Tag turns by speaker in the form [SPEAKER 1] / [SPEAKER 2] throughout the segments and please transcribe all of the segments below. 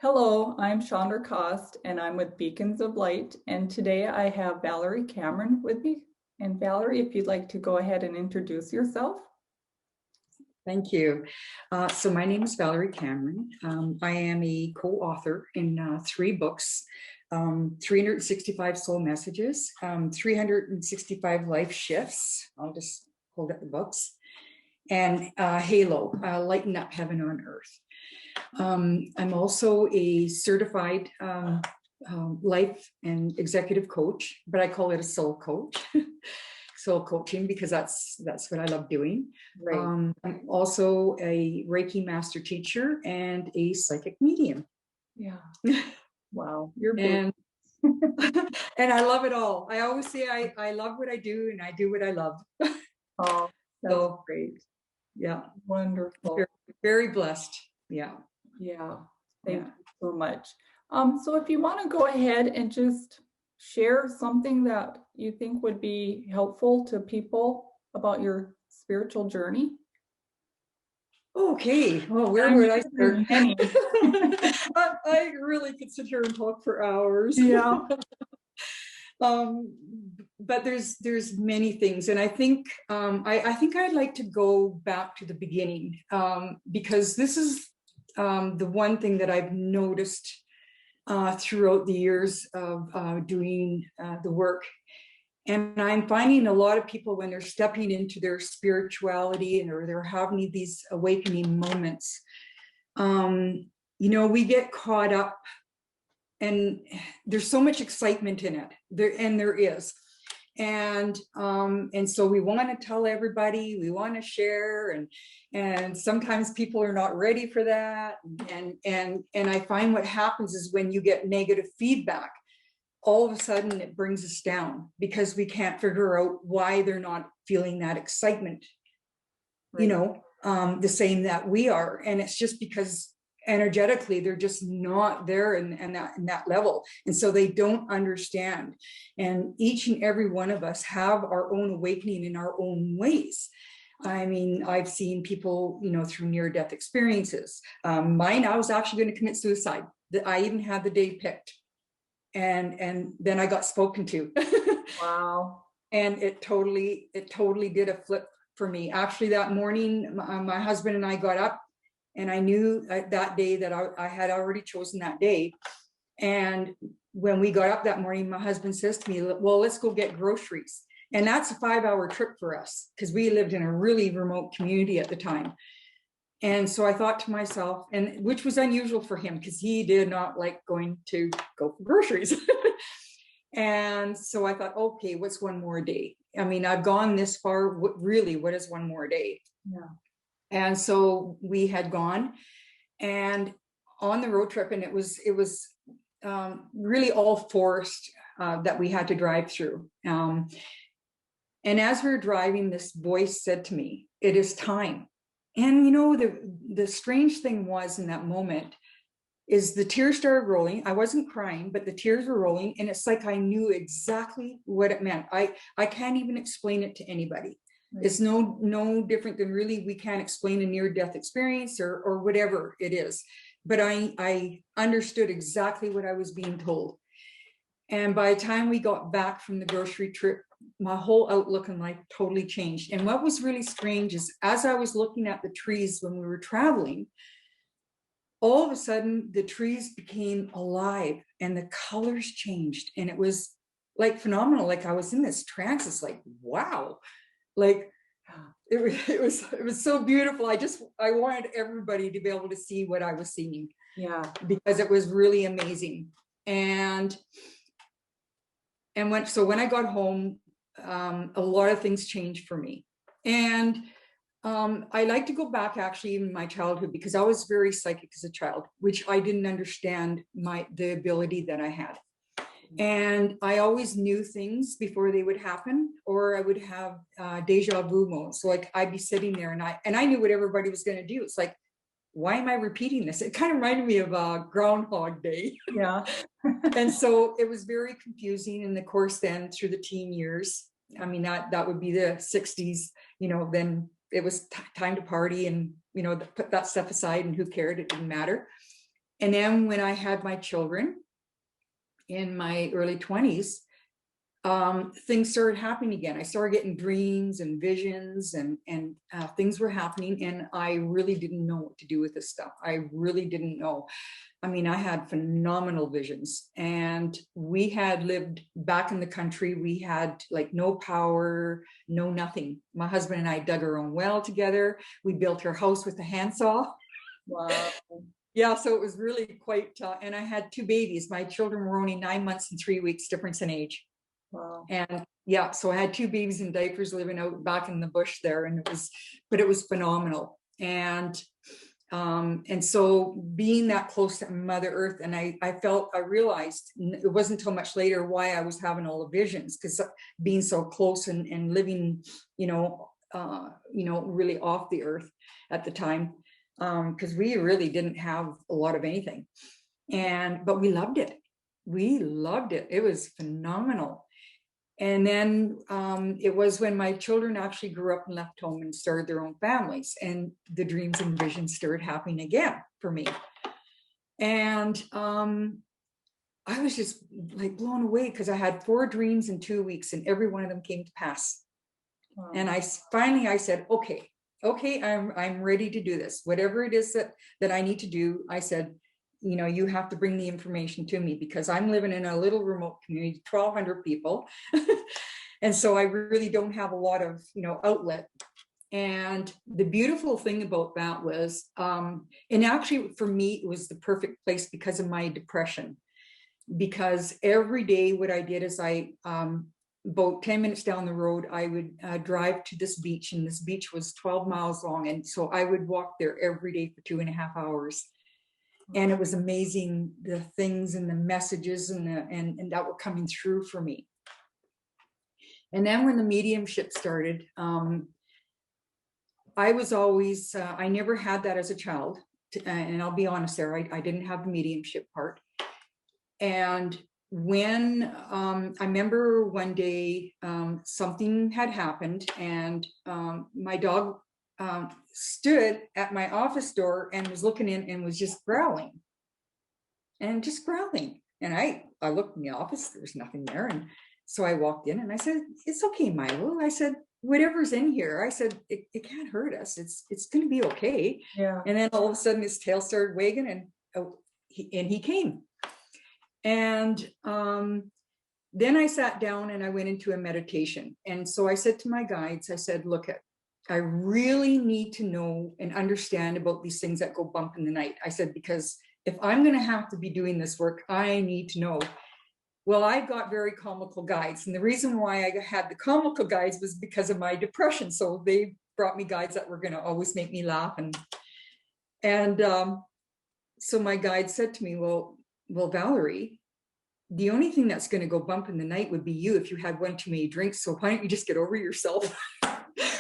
[SPEAKER 1] Hello, I'm Chandra Cost, and I'm with Beacons of Light. And today I have Valerie Cameron with me. And Valerie, if you'd like to go ahead and introduce yourself.
[SPEAKER 2] Thank you. So my name is Valerie Cameron. I am a co-author in 3 books, 365 Soul Messages, 365 Life Shifts. I'll just hold up the books. And Halo, Lighten Up Heaven on Earth. I'm also a certified life and executive coach, but I call it a soul coach. Soul coaching because that's what I love doing.
[SPEAKER 1] Right.
[SPEAKER 2] I'm also a Reiki master teacher and a psychic medium.
[SPEAKER 1] Yeah. Wow. You're big.
[SPEAKER 2] And and I love it all. I always say I love what I do and I do what I love.
[SPEAKER 1] Oh, that's
[SPEAKER 2] So
[SPEAKER 1] great.
[SPEAKER 2] yeah,
[SPEAKER 1] Wonderful.
[SPEAKER 2] very, very blessed. Yeah.
[SPEAKER 1] Yeah. Thank you so much. So if you want to go ahead and just share something that you think would be helpful to people about your spiritual journey.
[SPEAKER 2] Okay. Well, where would I start? I really could sit here and talk for hours.
[SPEAKER 1] Yeah.
[SPEAKER 2] But there's many things, and I think I'd like to go back to the beginning because this is the one thing that I've noticed throughout the years of doing the work. And I'm finding a lot of people when they're stepping into their spirituality and or they're having these awakening moments, we get caught up and there's so much excitement in it there is. And so we want to tell everybody, we want to share, and sometimes people are not ready for that. And I find what happens is when you get negative feedback, all of a sudden it brings us down because we can't figure out why they're not feeling that excitement,
[SPEAKER 1] Right.
[SPEAKER 2] the same that we are. And it's just because energetically they're just not there in that level. And so they don't understand. And each and every one of us have our own awakening in our own ways. I mean, I've seen people, through near-death experiences. Mine, I was actually going to commit suicide. I even had the day picked. And then I got spoken to.
[SPEAKER 1] Wow.
[SPEAKER 2] And it totally did a flip for me. Actually, that morning, my husband and I got up, and I knew that day that I had already chosen that day. And when we got up that morning, my husband says to me, well, let's go get groceries. And that's a 5-hour trip for us because we lived in a really remote community at the time. And so I thought to myself, and which was unusual for him because he did not like going to go for groceries. And so I thought, okay, what's one more day? I mean, I've gone this far. Really, what is one more day?
[SPEAKER 1] Yeah.
[SPEAKER 2] And so we had gone and on the road trip, and it was really all forest that we had to drive through. And as we were driving, this voice said to me, "It is time." And the strange thing was in that moment is the tears started rolling. I wasn't crying, but the tears were rolling. And it's like I knew exactly what it meant. I can't even explain it to anybody. Right. It's no different than really we can't explain a near-death experience or whatever it is. But I understood exactly what I was being told. And by the time we got back from the grocery trip, my whole outlook in life totally changed. And what was really strange is as I was looking at the trees when we were traveling, all of a sudden the trees became alive and the colors changed. And it was like phenomenal. Like I was in this trance. It's like, wow. Like it was so beautiful. I wanted everybody to be able to see what I was seeing.
[SPEAKER 1] Yeah.
[SPEAKER 2] Because it was really amazing. And when I got home, a lot of things changed for me. And I like to go back actually in my childhood because I was very psychic as a child, which I didn't understand the ability that I had. And I always knew things before they would happen, or I would have deja vu moments. So like I'd be sitting there and I knew what everybody was going to do. It's like, why am I repeating this? It kind of reminded me of Groundhog Day.
[SPEAKER 1] Yeah.
[SPEAKER 2] And so it was very confusing. And of course, then through the teen years, I mean, that would be the 60s, then it was time to party and, put that stuff aside and who cared? It didn't matter. And then when I had my children in my early 20s, things started happening again. I started getting dreams and visions, and things were happening, and I really didn't know what to do with this stuff. I really didn't know. I mean, I had phenomenal visions, and we had lived back in the country. We had like no power, no nothing. My husband and I dug our own well together. We built our house with a handsaw.
[SPEAKER 1] Wow.
[SPEAKER 2] Yeah, so it was really quite, and I had two babies. My children were only 9 months and 3 weeks difference in age.
[SPEAKER 1] Wow.
[SPEAKER 2] And yeah, so I had two babies in diapers living out back in the bush there, and it was phenomenal. And so being that close to Mother Earth, and I realized it wasn't until much later why I was having all the visions, because being so close and living, really off the earth at the time, because we really didn't have a lot of anything, but we loved it. We loved it. It was phenomenal. And then it was when my children actually grew up and left home and started their own families, and the dreams and visions started happening again for me. And I was just like blown away, because I had 4 dreams in 2 weeks, and every one of them came to pass. Wow. And I said, okay, I'm ready to do this. Whatever it is that I need to do, I said, you have to bring the information to me, because I'm living in a little remote community, 1,200 people. And so I really don't have a lot of, outlet. And the beautiful thing about that was, and actually for me, it was the perfect place because of my depression. Because every day what I did is about 10 minutes down the road, I would drive to this beach, and this beach was 12 miles long. And so I would walk there every day for 2.5 hours. And it was amazing, the things and the messages and that were coming through for me. And then when the mediumship started, I was always, I never had that as a child. And I'll be honest there, I didn't have the mediumship part. And when I remember one day something had happened, and my dog stood at my office door and was looking in and was just growling. And I looked in the office, there was nothing there. And so I walked in and I said, "It's okay, Milo." I said, "Whatever's in here," I said, it can't hurt us. It's going to be okay.
[SPEAKER 1] Yeah.
[SPEAKER 2] And then all of a sudden his tail started wagging, and he came. And then I sat down and I went into a meditation. And so I said to my guides, I said, "Look, I really need to know and understand about these things that go bump in the night." I said, "Because if I'm going to have to be doing this work, I need to know." Well, I got very comical guides. And the reason why I had the comical guides was because of my depression. So they brought me guides that were going to always make me laugh. And so my guide said to me, well, Valerie, the only thing that's going to go bump in the night would be you if you had one too many drinks. So why don't you just get over yourself?"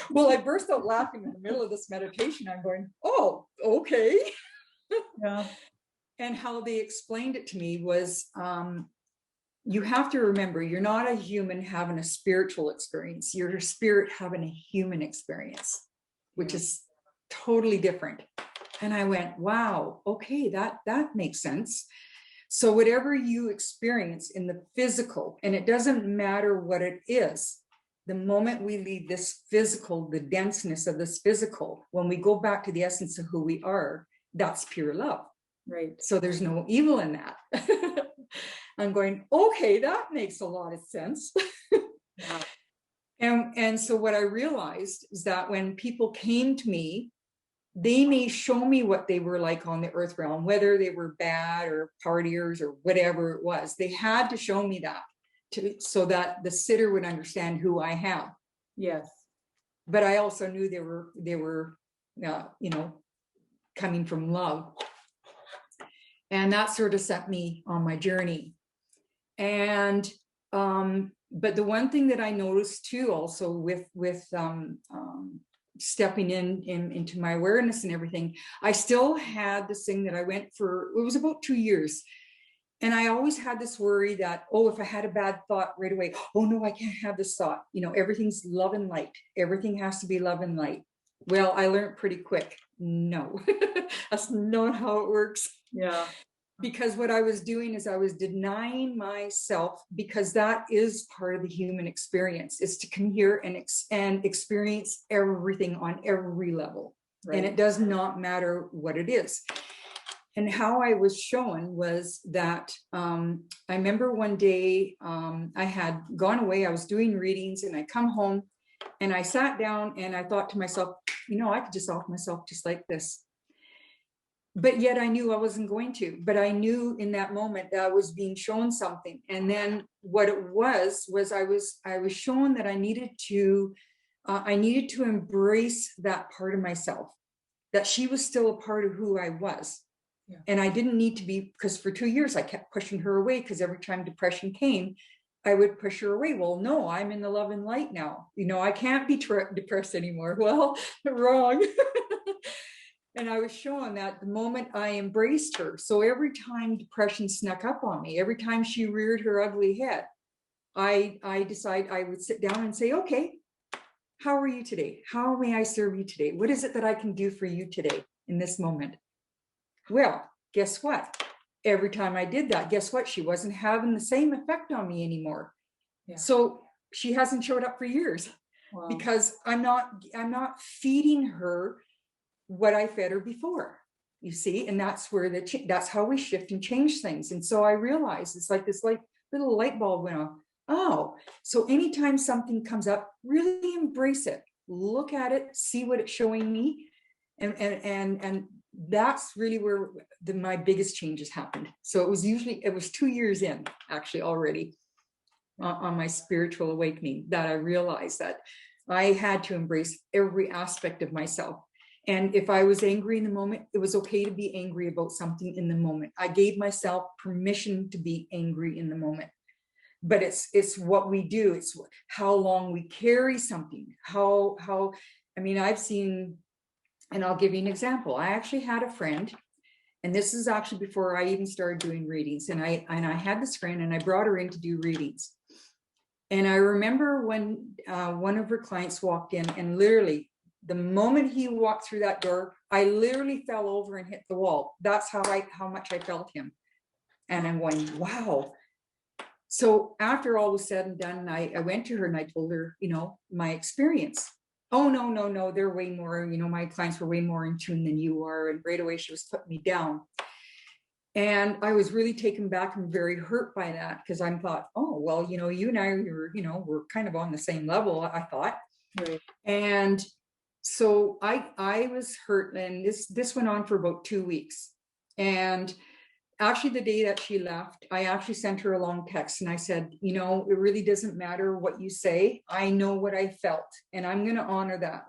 [SPEAKER 2] Well, I burst out laughing in the middle of this meditation. I'm going, "Oh, okay."
[SPEAKER 1] Yeah.
[SPEAKER 2] And how they explained it to me was, you have to remember, you're not a human having a spiritual experience. You're a spirit having a human experience, which is totally different. And I went, wow, okay, that makes sense. So whatever you experience in the physical, and it doesn't matter what it is, the moment we leave this physical, the denseness of this physical, when we go back to the essence of who we are, that's pure love.
[SPEAKER 1] Right.
[SPEAKER 2] So there's no evil in that. I'm going, okay, that makes a lot of sense.
[SPEAKER 1] Wow.
[SPEAKER 2] And so what I realized is that when people came to me, they may show me what they were like on the earth realm, whether they were bad or partiers or whatever it was. They had to show me that so that the sitter would understand who I am.
[SPEAKER 1] Yes.
[SPEAKER 2] But I also knew they were coming from love. And that sort of set me on my journey. And but the one thing that I noticed too, also with stepping into my awareness and everything, I still had this thing that I went for. It was about 2 years, and I always had this worry that, oh, if I had a bad thought right away, oh no, I can't have this thought. Everything's love and light. Everything has to be love and light. Well, I learned pretty quick, no, that's not how it works.
[SPEAKER 1] Yeah.
[SPEAKER 2] because what I was doing is I was denying myself, because that is part of the human experience, is to come here and experience everything on every level. Right. And it does not matter what it is. And how I was shown was that I remember one day I had gone away, I was doing readings, and I come home and I sat down and I thought to myself, I could just offer myself just like this. But yet I knew I wasn't going to, but I knew in that moment that I was being shown something. And then what it was I was shown that I needed to embrace that part of myself, that she was still a part of who I was. Yeah. And I didn't need to be, because for 2 years I kept pushing her away, because every time depression came, I would push her away. Well, no, I'm in the love and light now. I can't be depressed anymore. Well, wrong. And I was shown that the moment I embraced her, so every time depression snuck up on me, every time she reared her ugly head, I decided I would sit down and say, okay, how are you today? How may I serve you today? What is it that I can do for you today in this moment? Well, guess what? Every time I did that, guess what? She wasn't having the same effect on me anymore. Yeah. So she hasn't showed up for years. Wow. Because I'm not feeding her what I fed her before, you see, and that's where that's how we shift and change things. And so I realized it's like this little light bulb went off. Oh, so anytime something comes up, really embrace it, look at it, see what it's showing me, and that's really where my biggest changes happened. So it was 2 years in, actually, already on my spiritual awakening, that I realized that I had to embrace every aspect of myself. And if I was angry in the moment, it was okay to be angry about something in the moment. I gave myself permission to be angry in the moment. But it's what we do. It's how long we carry something. I've seen, and I'll give you an example. I actually had a friend, and this is actually before I even started doing readings. And I had this friend, and I brought her in to do readings. And I remember when one of her clients walked in, and literally, the moment he walked through that door, I literally fell over and hit the wall. That's how much I felt him. And I'm going, wow. So after all was said and done, I went to her and I told her, my experience. Oh, no, they're way more, my clients were way more in tune than you are. And right away she was putting me down. And I was really taken back and very hurt by that, because I thought, oh, well, you and I, we're kind of on the same level, I thought. Right. And so I was hurt, and this went on for about 2 weeks. And actually, the day that she left, I actually sent her a long text, and I said, it really doesn't matter what you say. I know what I felt, and I'm going to honor that.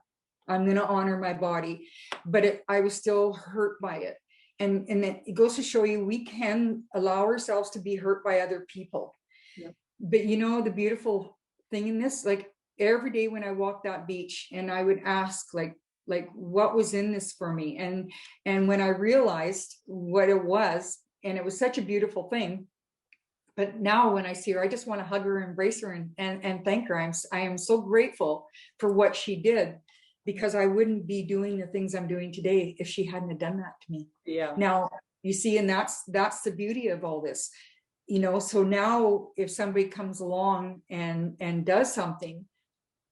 [SPEAKER 2] I'm going to honor my body, but I was still hurt by it. And it goes to show you, we can allow ourselves to be hurt by other people. Yep. But the beautiful thing in this, like, every day when I walked that beach, and I would ask, like what was in this for me? And when I realized what it was, and it was such a beautiful thing. But now when I see her, I just want to hug her, embrace her, and thank her. I am so grateful for what she did, because I wouldn't be doing the things I'm doing today if she hadn't have done that to me. Yeah. Now, you see, and that's the beauty of all this. So now if somebody comes along and does something,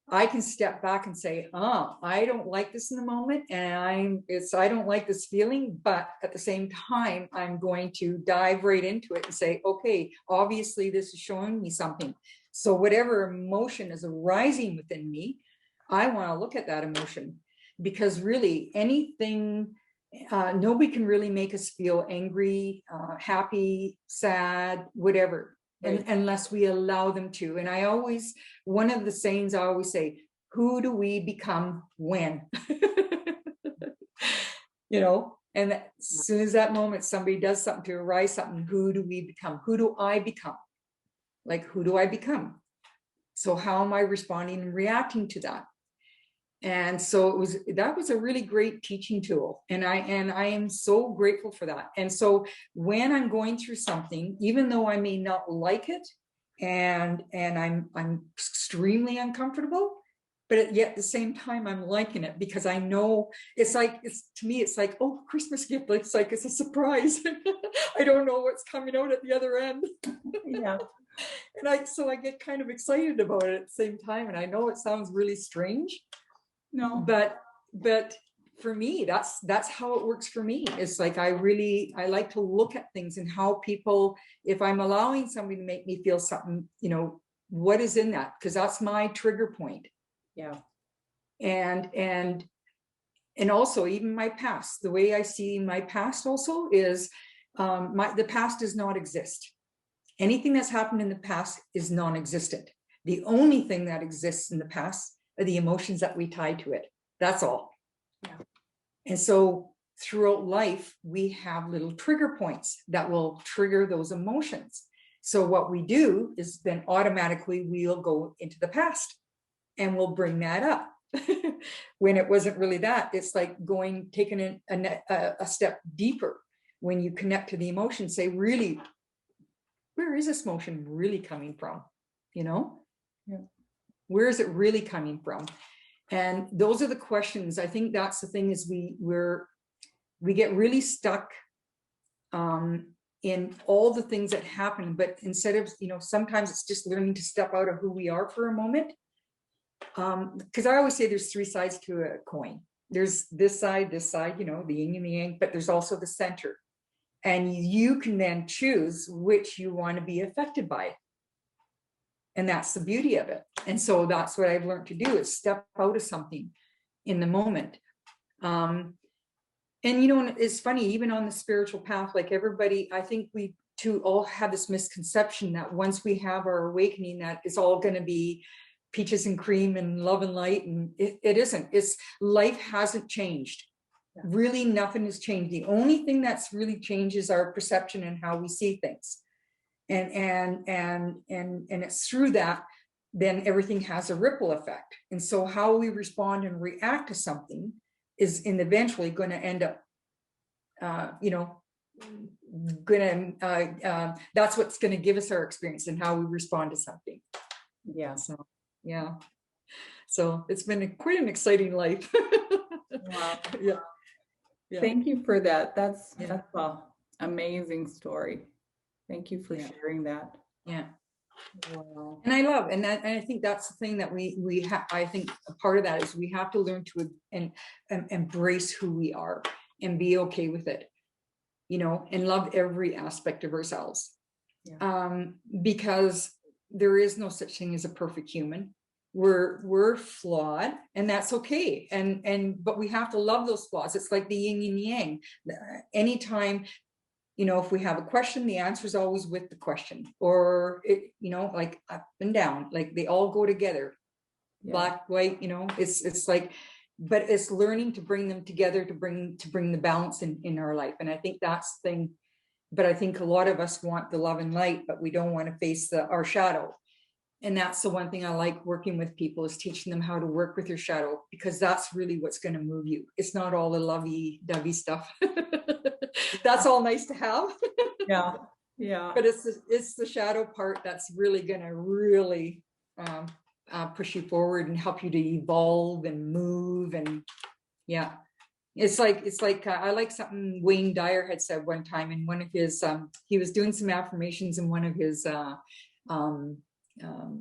[SPEAKER 2] I can step back and say, I don't like this in the moment, and I don't like this feeling, but at the same time, I'm going to dive right into it and say, okay, obviously this is showing me something. So whatever emotion is arising within me, I want to look at that emotion, because really anything, nobody can really make us feel angry, happy, sad, whatever. Right. Unless we allow them to. And one of the sayings I always say, who do we become when? And as soon as that moment somebody does something to arise something, who do we become? Who do I become? Like, who do I become? So how am I responding and reacting to that? And so that was a really great teaching tool. And I am so grateful for that. And so when I'm going through something, even though I may not like it, and I'm extremely uncomfortable, But yet at the same time, I'm liking it because I know to me, it's like, oh, Christmas gift. It's like, it's a surprise. I don't know what's coming out at the other end.
[SPEAKER 1] Yeah.
[SPEAKER 2] And so I get kind of excited about it at the same time. And I know it sounds really strange,
[SPEAKER 1] No.
[SPEAKER 2] but for me, that's how it works for me. It's like, I like to look at things and how people, if I'm allowing somebody to make me feel something, what is in that? Because that's my trigger point.
[SPEAKER 1] Yeah.
[SPEAKER 2] And also even my past, the way I see my past also is, the past does not exist. Anything that's happened in the past is non-existent. The only thing that exists in the past are the emotions that we tie to it. That's all.
[SPEAKER 1] Yeah.
[SPEAKER 2] And so throughout life, we have little trigger points that will trigger those emotions. So what we do is then automatically we'll go into the past and we'll bring that up. When it wasn't really that. It's like taking a step deeper. When you connect to the emotion, say, really, where is this emotion really coming from?
[SPEAKER 1] Yeah.
[SPEAKER 2] Where is it really coming from? And those are the questions. I think that's the thing, is we get really stuck in all the things that happen. But instead of, sometimes it's just learning to step out of who we are for a moment. Because I always say there's three sides to a coin. There's this side, the yin and the yang, but there's also the center. And you can then choose which you want to be affected by. And that's the beauty of it. And so that's what I've learned to do, is step out of something in the moment. And it's funny, even on the spiritual path, like everybody, I think we too all have this misconception that once we have our awakening, that it's all going to be peaches and cream and love and light. And it isn't. Life hasn't changed. Yeah. Really, nothing has changed. The only thing that's really changed is our perception and how we see things. And it's through that, then everything has a ripple effect. And so how we respond and react to something is eventually going to end up, that's what's going to give us our experience and how we respond to something.
[SPEAKER 1] Yeah.
[SPEAKER 2] So, yeah. So it's been quite an exciting life.
[SPEAKER 1] Wow.
[SPEAKER 2] Yeah. Yeah.
[SPEAKER 1] Thank you for that. That's an amazing story. Thank you for sharing that.
[SPEAKER 2] Yeah.
[SPEAKER 1] Wow.
[SPEAKER 2] And I think that's the thing that we have. I think a part of that is we have to learn to and embrace who we are and be okay with it, and love every aspect of ourselves. Yeah. Because there is no such thing as a perfect human. We're flawed, and that's okay. But we have to love those flaws. It's like the yin and yang. Anytime, if we have a question, the answer is always with the question, or like up and down, like they all go together. Yeah. Black, white, it's like, but it's learning to bring them together to bring the balance in our life. And I think that's the thing. But I think a lot of us want the love and light, but we don't want to face our shadow. And that's the one thing I like working with people, is teaching them how to work with your shadow, because that's really what's going to move you. It's not all the lovey-dovey stuff. That's all nice to have.
[SPEAKER 1] Yeah. Yeah.
[SPEAKER 2] But it's the shadow part that's really going to really push you forward and help you to evolve and move. And yeah, it's like I like something Wayne Dyer had said one time in one of his, he was doing some affirmations in one of his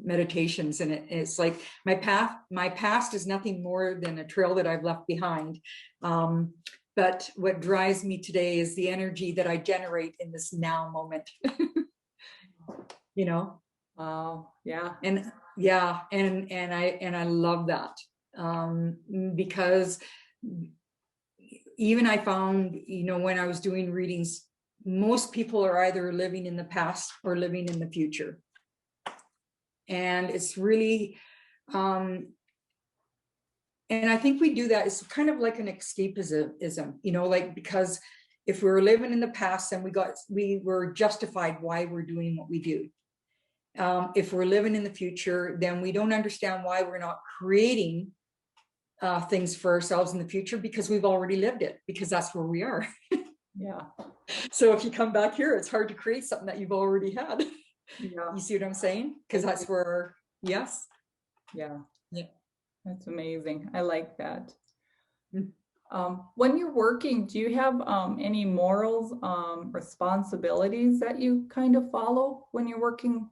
[SPEAKER 2] meditations, and it's like, my past is nothing more than a trail that I've left behind, but what drives me today is the energy that I generate in this now moment.
[SPEAKER 1] Wow. Yeah.
[SPEAKER 2] And yeah, and I love that, because even I found, when I was doing readings, most people are either living in the past or living in the future. And it's really, and I think we do that. It's kind of like an escapism, like, because if we were living in the past, then we were justified why we're doing what we do. If we're living in the future, then we don't understand why we're not creating things for ourselves in the future, because we've already lived it, because that's where we are.
[SPEAKER 1] Yeah.
[SPEAKER 2] So if you come back here, it's hard to create something that you've already had.
[SPEAKER 1] Yeah.
[SPEAKER 2] You see what I'm saying? Because that's where, yes.
[SPEAKER 1] Yeah.
[SPEAKER 2] Yeah.
[SPEAKER 1] That's amazing. I like that.
[SPEAKER 2] Mm.
[SPEAKER 1] When you're working, do you have any morals, responsibilities that you kind of follow when you're working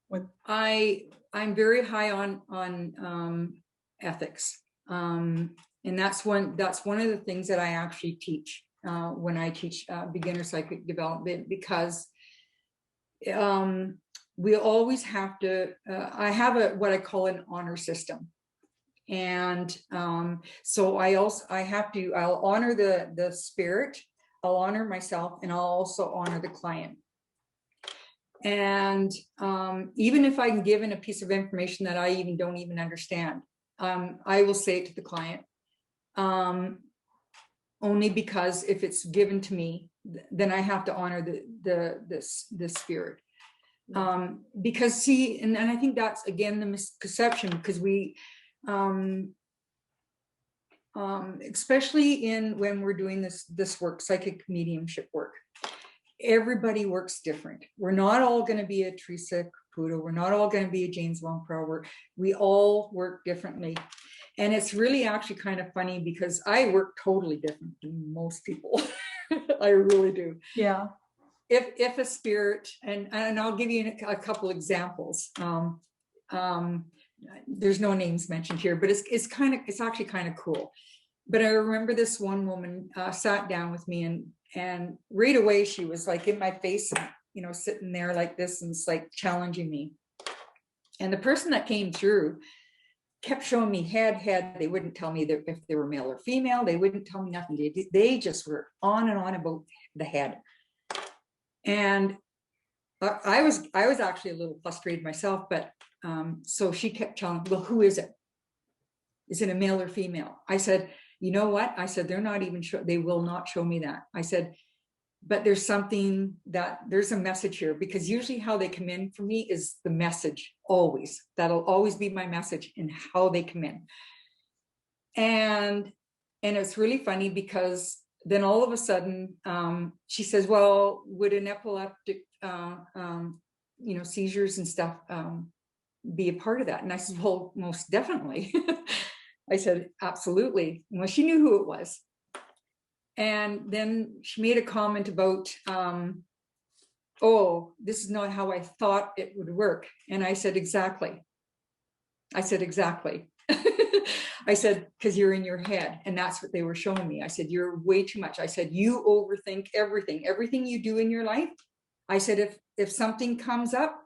[SPEAKER 1] with?
[SPEAKER 2] I'm very high on ethics, and that's one of the things that I actually teach when I teach beginner psychic development, because we always have to. I have what I call an honor system, and so I'll honor the spirit, I'll honor myself, and I'll also honor the client. And even if I'm given a piece of information that I don't even understand, I will say it to the client, only because if it's given to me, then I have to honor the spirit. Because see, and I think that's again the misconception, because we especially when we're doing this work, psychic mediumship work, everybody works different. We're not all going to be a Teresa Caputo. We're not all going to be a James Long Pro. We all work differently. And it's really actually kind of funny, because I work totally different than most people. I really do.
[SPEAKER 1] Yeah.
[SPEAKER 2] If a spirit, and I'll give you a couple examples. There's no names mentioned here, but it's actually kind of cool. But I remember this one woman sat down with me, and right away she was like in my face, sitting there like this, and it's like challenging me. And the person that came through kept showing me head. They wouldn't tell me if they were male or female. They wouldn't tell me nothing. They just were on and on about the head. And I was actually a little frustrated myself, but so she kept telling me, well, who is it? Is it a male or female? I said, you know what? I said, they're not even sure. They will not show me that. I said, but there's a message here, because usually how they come in for me is the message, always. That'll always be my message in how they come in. And it's really funny, because then all of a sudden she says, well, would an epileptic seizures and stuff be a part of that? And I said, well, most definitely. I said, absolutely. Well, she knew who it was. And then she made a comment about, oh, this is not how I thought it would work. And I said, exactly. I said, because you're in your head. And that's what they were showing me. I said, you're way too much. I said, you overthink everything you do in your life. I said, if something comes up,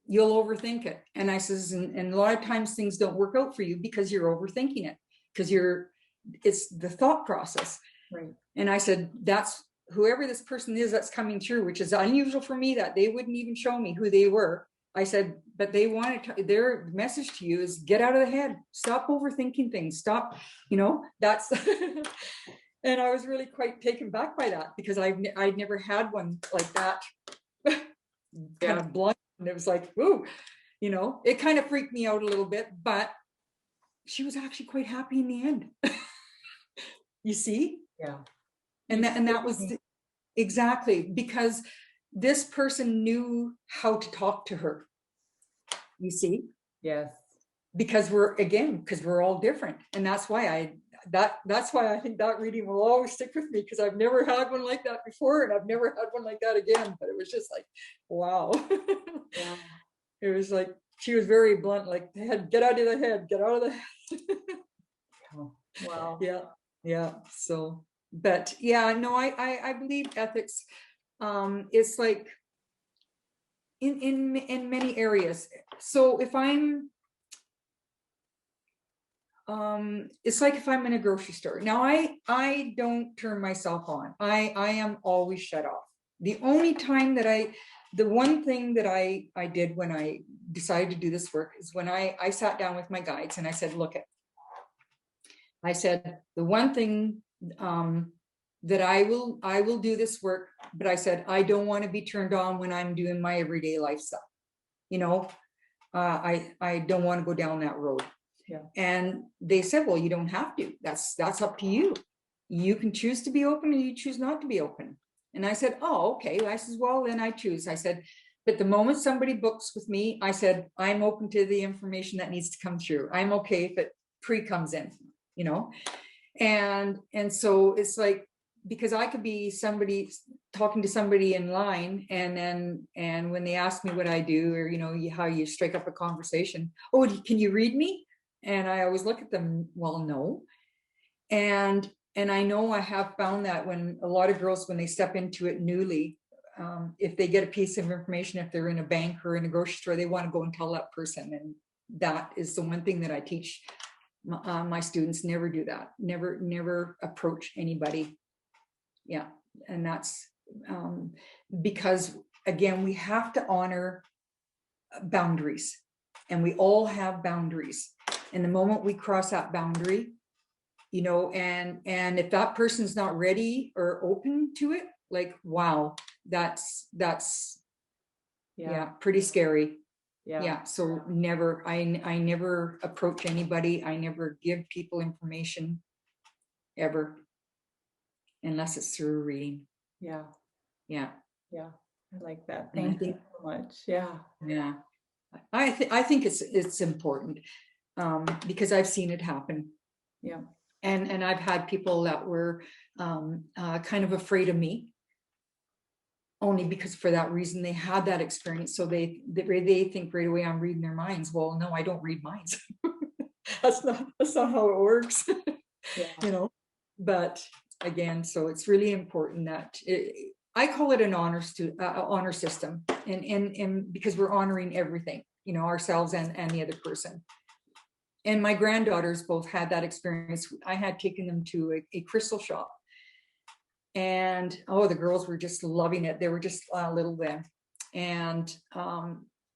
[SPEAKER 2] you'll overthink it. And I says, and a lot of times things don't work out for you because you're overthinking it, because it's the thought process.
[SPEAKER 1] Right.
[SPEAKER 2] And I said, that's whoever this person is that's coming through, which is unusual for me, that they wouldn't even show me who they were. I said, but they wanted their message to you is get out of the head, stop overthinking things, stop, that's, and I was really quite taken back by that, because I'd never had one like that, kind of blunt. And it was like, ooh, it kind of freaked me out a little bit, but she was actually quite happy in the end. You see?
[SPEAKER 1] Yeah.
[SPEAKER 2] And that was exactly because this person knew how to talk to her. You see?
[SPEAKER 1] Yes.
[SPEAKER 2] Because we're all different. And that's why that's why I think that reading will always stick with me, because I've never had one like that before, and I've never had one like that again. But it was just like, wow.
[SPEAKER 1] Yeah.
[SPEAKER 2] It was like she was very blunt, like, get out of the head, get out of the head.
[SPEAKER 1] Oh, wow.
[SPEAKER 2] Yeah. So, but yeah, no, I believe ethics. It's like in many areas. So if I'm it's like if I'm in a grocery store. Now I don't turn myself on. I am always shut off. The only time the one thing that I did when I decided to do this work is when I sat down with my guides and I said, I said, the one thing that I will do this work, but I said, I don't want to be turned on when I'm doing my everyday life stuff. I don't want to go down that road.
[SPEAKER 1] Yeah.
[SPEAKER 2] And they said, well, you don't have to. That's up to you. You can choose to be open, or you choose not to be open. And I said, oh, okay. I said, well, then I choose. I said, but the moment somebody books with me, I said, I'm open to the information that needs to come through. I'm okay pre comes in, you know. And so it's like, because I could be somebody talking to somebody in line, and when they ask me what I do, or, you know, how you strike up a conversation, oh, can you read me? And I always look at them, well, no. And I know I have found that when a lot of girls, when they step into it newly, if they get a piece of information, if they're in a bank or in a grocery store, they want to go and tell that person. And that is the one thing that I teach my students: never do that. Never approach anybody. Yeah. And that's because, again, we have to honor boundaries, and we all have boundaries. And the moment we cross that boundary, you know, and if that person's not ready or open to it, like, wow, that's yeah, pretty scary. Yeah. So never, I never approach anybody. I never give people information ever, unless it's through a reading.
[SPEAKER 1] Yeah.
[SPEAKER 2] Yeah.
[SPEAKER 1] I like that. Thank you so much. Yeah.
[SPEAKER 2] I think it's important, because I've seen it happen.
[SPEAKER 1] Yeah.
[SPEAKER 2] And I've had people that were kind of afraid of me, only because for that reason they had that experience. So they think right away I'm reading their minds. Well, no, I don't read minds. that's not how it works. You know. But again, so it's really important that I call it an honor system, and because we're honoring everything, you know, ourselves and the other person. And my granddaughters both had that experience. I had taken them to a crystal shop, and the girls were just loving it. They were just little then. And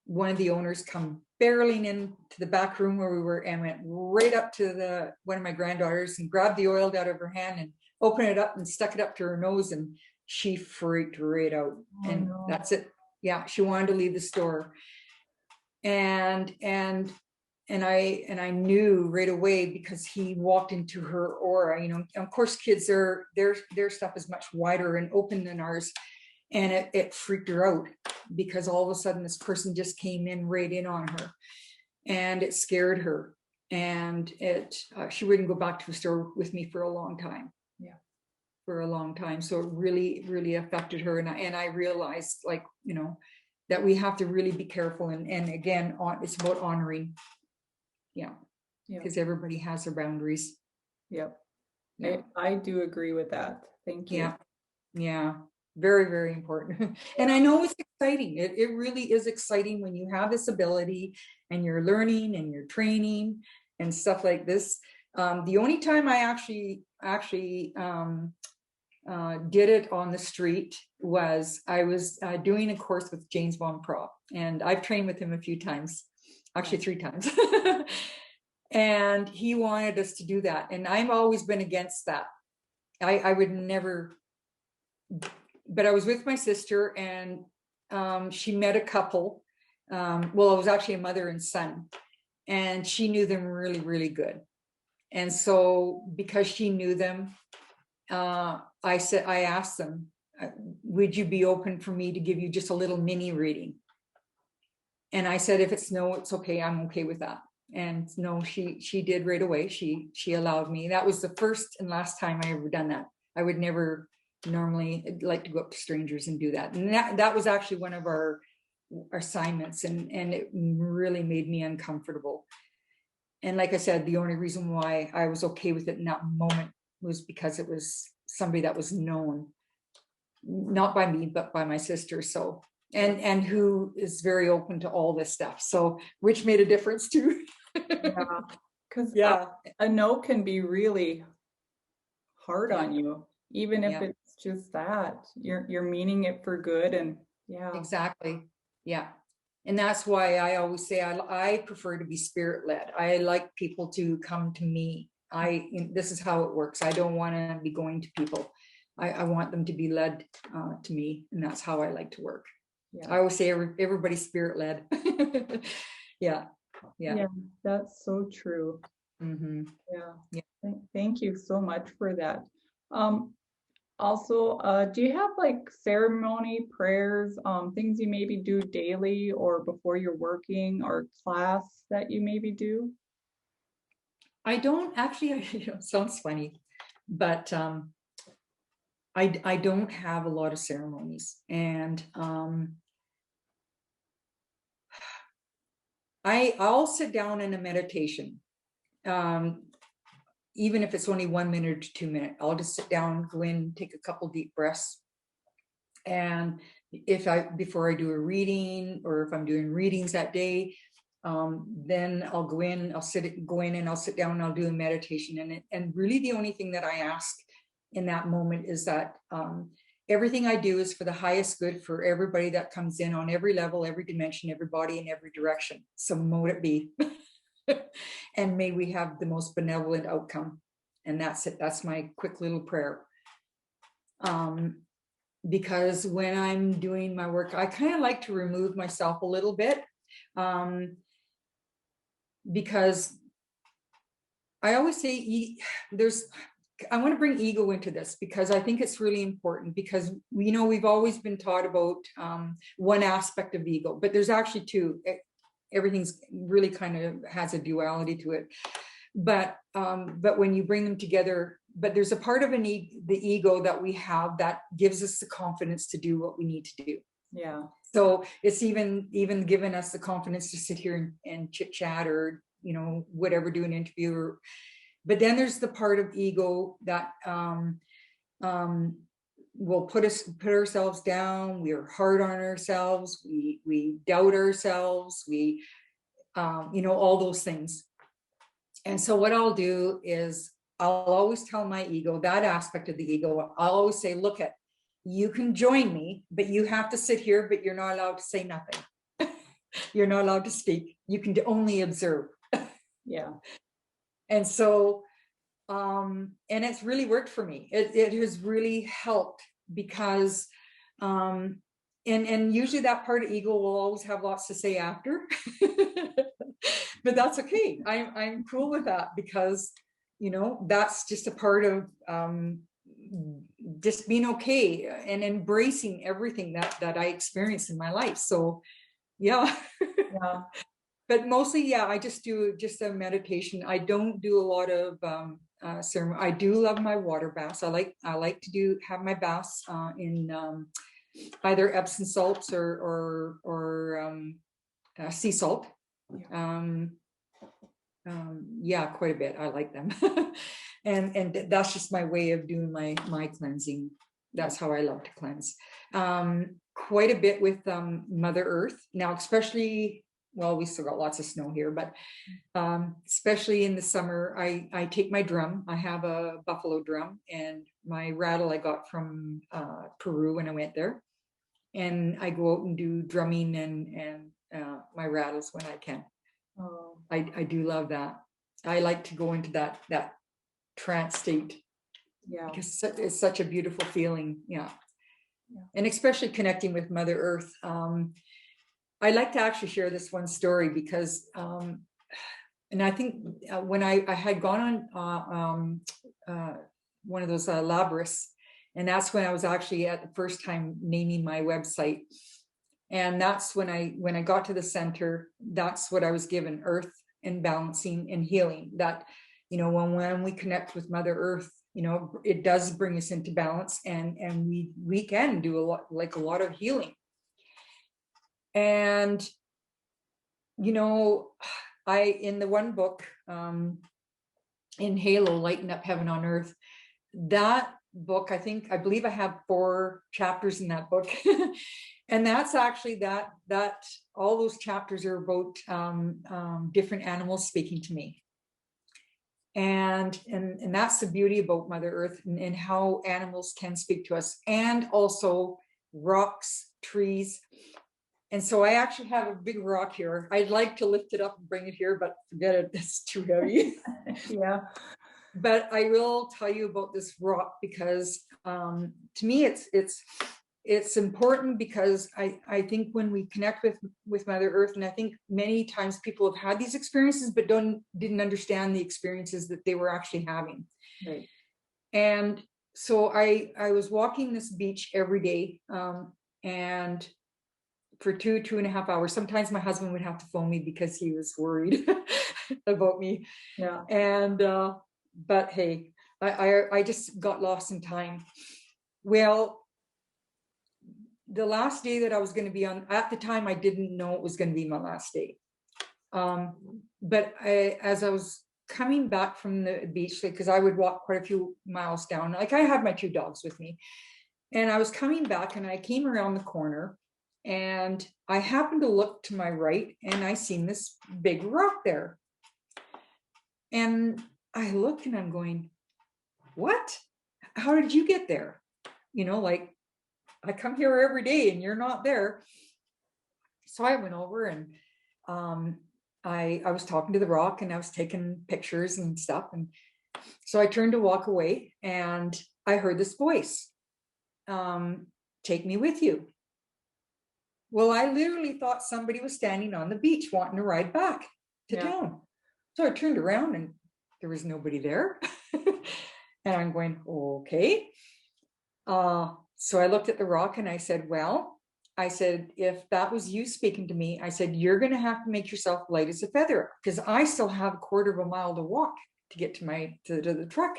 [SPEAKER 2] one of the owners come barreling into the back room where we were, and went right up to one of my granddaughters and grabbed the oil out of her hand and opened it up and stuck it up to her nose, and she freaked right out. And that's it. Yeah, she wanted to leave the store. And I knew right away, because he walked into her aura, you know. Of course, kids, their stuff is much wider and open than ours. And it freaked her out, because all of a sudden this person just came in right in on her, and it scared her. And she wouldn't go back to the store with me for a long time. Yeah. For a long time. So it really, really affected her. And I realized, like, you know, that we have to really be careful. And again, it's about honoring. Yeah. Because everybody has their boundaries.
[SPEAKER 1] Yep. Yeah. I do agree with that. Thank you.
[SPEAKER 2] Yeah. Very, very important. And I know it's exciting. It really is exciting when you have this ability and you're learning and you're training and stuff like this. The only time I actually did it on the street was I was doing a course with James Von Prop, and I've trained with him a few times, actually 3 times. And he wanted us to do that, and I've always been against that. I would never. But I was with my sister, and she met a couple. Well, it was actually a mother and son, and she knew them really, really good. And so, because she knew them, I asked them, would you be open for me to give you just a little mini reading? And I said, if it's no, it's okay. I'm okay with that. And no, she did right away. She allowed me. That was the first and last time I ever done that. I would never normally like to go up to strangers and do that. And that was actually one of our assignments, and it really made me uncomfortable. And like I said, the only reason why I was okay with it in that moment was because it was somebody that was known, not by me, but by my sister. So, and who is very open to all this stuff. So, which made a difference too.
[SPEAKER 1] Yeah. Because a no can be really hard on you, even if it's just that you're meaning it for good. And
[SPEAKER 2] exactly. Yeah. And that's why I always say I prefer to be spirit led. I like people to come to me. This is how it works. I don't want to be going to people. I want them to be led to me, and that's how I like to work. I always say everybody's spirit led. Yeah,
[SPEAKER 1] that's so true.
[SPEAKER 2] Mm-hmm.
[SPEAKER 1] Thank you so much for that. Also, do you have like ceremony prayers, things you maybe do daily or before you're working, or class that you maybe do?
[SPEAKER 2] I don't actually, it sounds funny, but I don't have a lot of ceremonies, and I'll sit down in a meditation, um, even if it's only 1 minute to 2 minutes. I'll just sit down, go in, take a couple deep breaths, and if I before I do a reading, or if I'm doing readings that day, then I'll go in, go in and I'll sit down and I'll do a meditation. And really the only thing that I ask in that moment is that everything I do is for the highest good for everybody that comes in, on every level, every dimension, every body, in every direction. So mote it be. And may we have the most benevolent outcome. And that's it. That's my quick little prayer. Because when I'm doing my work, I kind of like to remove myself a little bit, because I always say I want to bring ego into this, because I think it's really important, because we've always been taught about one aspect of ego, but there's actually two. Everything's really kind of has a duality to it. But when you bring them together, but there's a part of the ego that we have that gives us the confidence to do what we need to do.
[SPEAKER 1] Yeah.
[SPEAKER 2] So it's even given us the confidence to sit here and chit chat, or whatever, do an interview. But then there's the part of ego that will put ourselves down. We are hard on ourselves. We doubt ourselves. We all those things. And so what I'll do is I'll always tell my ego, that aspect of the ego, I'll always say, look, you can join me, but you have to sit here, but you're not allowed to say nothing. You're not allowed to speak. You can only observe.
[SPEAKER 1] Yeah.
[SPEAKER 2] And so, and it's really worked for me. It has really helped, because, and usually that part of ego will always have lots to say after, but that's okay. I'm cool with that, because, that's just a part of, just being okay and embracing everything that I experienced in my life. So, yeah.
[SPEAKER 1] Yeah.
[SPEAKER 2] But mostly, yeah, I just do a meditation. I don't do a lot of ceremony. I do love my water baths. I like to have my baths in either Epsom salts or sea salt. Yeah, quite a bit. I like them. and that's just my way of doing my cleansing. That's how I love to cleanse. Quite a bit with Mother Earth now, especially. Well, we still got lots of snow here, but especially in the summer, I take my drum. I have a buffalo drum, and my rattle I got from Peru when I went there, and I go out and do drumming and my rattles when I can. Oh. I do love that. I like to go into that trance state. Yeah, because it's such a beautiful feeling. Yeah. And especially connecting with Mother Earth. I like to actually share this one story, because and I think when I had gone on one of those Labris, and that's when I was actually at the first time naming my website. And that's when I got to the center, that's what I was given: earth and balancing and healing. That, when we connect with Mother Earth, it does bring us into balance, and we can do a lot of healing. And in the one book, in Halo, Lighten Up Heaven on Earth, that book, I believe I have 4 chapters in that book. And that's actually that all those chapters are about different animals speaking to me. And that's the beauty about Mother Earth, and how animals can speak to us, and also rocks, trees. And so I actually have a big rock here. I'd like to lift it up and bring it here, but forget it, it's too heavy. Yeah. But I will tell you about this rock, because to me it's important, because I think when we connect with Mother Earth, and I think many times people have had these experiences but didn't understand the experiences that they were actually having. Right. And so I was walking this beach every day, and for 2.5 hours. Sometimes my husband would have to phone me because he was worried about me.
[SPEAKER 1] Yeah.
[SPEAKER 2] And but hey, I just got lost in time. Well, the last day that I was going to be on, at the time, I didn't know it was going to be my last day. But as I was coming back from the beach, because I would walk quite a few miles down, like I had my 2 dogs with me, and I was coming back, and I came around the corner, and I happened to look to my right, and I seen this big rock there. And I looked, and I'm going, what? How did you get there? Like, I come here every day and you're not there. So I went over, and I was talking to the rock, and I was taking pictures and stuff. And so I turned to walk away, and I heard this voice, take me with you. Well, I literally thought somebody was standing on the beach wanting to ride back to town. So I turned around, and there was nobody there. And I'm going, okay. So I looked at the rock, and I said, well, if that was you speaking to me, I said, you're going to have to make yourself light as a feather, because I still have a 1/4 mile to walk to get to the truck.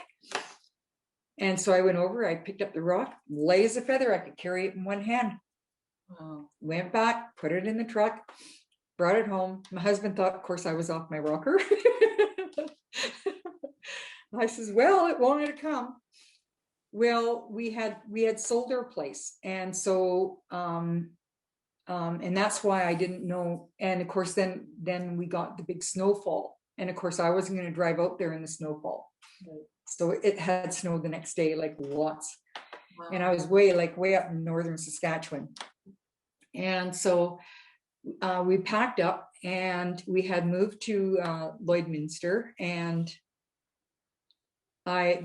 [SPEAKER 2] And so I went over, I picked up the rock, light as a feather. I could carry it in one hand. Went back, put it in the truck, brought it home. My husband thought, of course, I was off my rocker. I says, well, it wanted to come. Well, we had sold our place, and so and that's why I didn't know. And of course, then we got the big snowfall, and of course, I wasn't going to drive out there in the snowfall. So it had snowed the next day, like lots. Wow. And I was way up in northern Saskatchewan, and so we packed up, and we had moved to Lloydminster, and I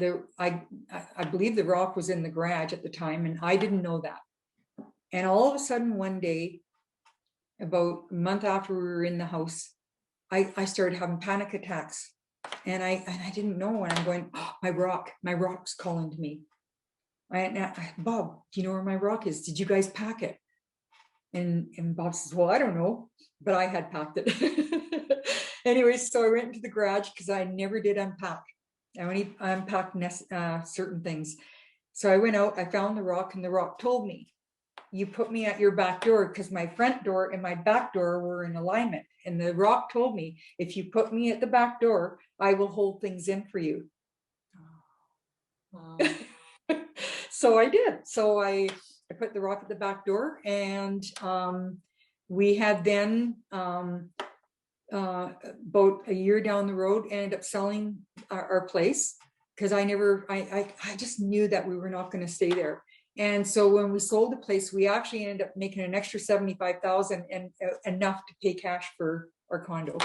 [SPEAKER 2] believe the rock was in the garage at the time, and I didn't know that. And all of a sudden, one day, about a month after we were in the house, I started having panic attacks, and I didn't know. And I'm going, oh, my rock's calling to me. Bob, do you know where my rock is? Did you guys pack it? And Bob says, well, I don't know, but I had packed it. Anyway, so I went into the garage, because I never did unpack. I only unpacked certain things. So I went out, I found the rock, and the rock told me, you put me at your back door, because my front door and my back door were in alignment. And the rock told me, if you put me at the back door, I will hold things in for you. Wow. So I did. So I put the rock at the back door, and we had then about a year down the road, ended up selling our place, because I just knew that we were not going to stay there. And so when we sold the place, we actually ended up making an extra $75,000 and enough to pay cash for our condo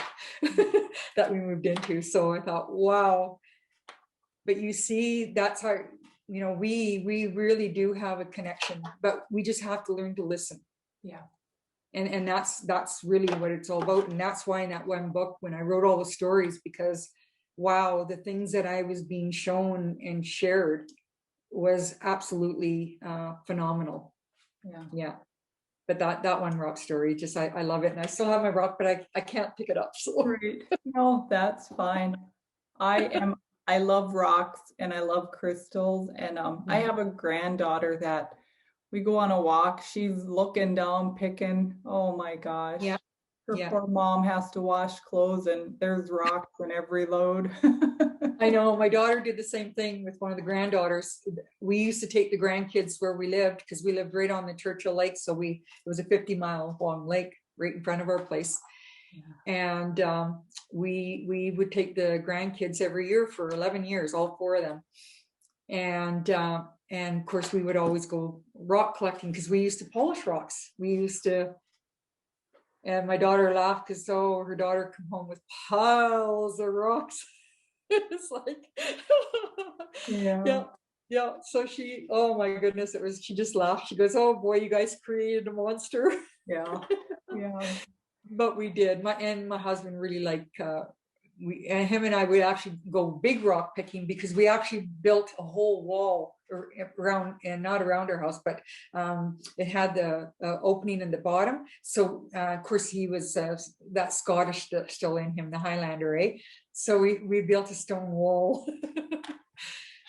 [SPEAKER 2] that we moved into. So I thought, wow. But you see, that's how, we really do have a connection, but we just have to learn to listen. Yeah. And that's really what it's all about. And that's why in that one book, when I wrote all the stories, because wow, the things that I was being shown and shared was absolutely phenomenal. Yeah. But that one rock story, just I love it. And I still have my rock, but I can't pick it up. So.
[SPEAKER 1] Great. No, that's fine. I love rocks, and I love crystals. And I have a granddaughter that we go on a walk. She's looking down, picking. Oh my gosh. Yeah. Her poor mom has to wash clothes, and there's rocks in every load.
[SPEAKER 2] I know. My daughter did the same thing with one of the granddaughters. We used to take the grandkids where we lived, because we lived right on the Churchill Lake. So it was a 50-mile long lake right in front of our place. Yeah. And we would take the grandkids every year for 11 years, all 4 of them. And of course, we would always go rock collecting, because we used to polish rocks. And my daughter laughed, because her daughter come home with piles of rocks. It's like, yeah. So she, oh my goodness, she just laughed. She goes, oh boy, you guys created a monster. Yeah. But we did. My husband really liked him and I would actually go big rock picking, because we actually built a whole wall around, and not around our house, but it had the opening in the bottom. So of course he was that Scottish still in him, the Highlander, eh? So we built a stone wall.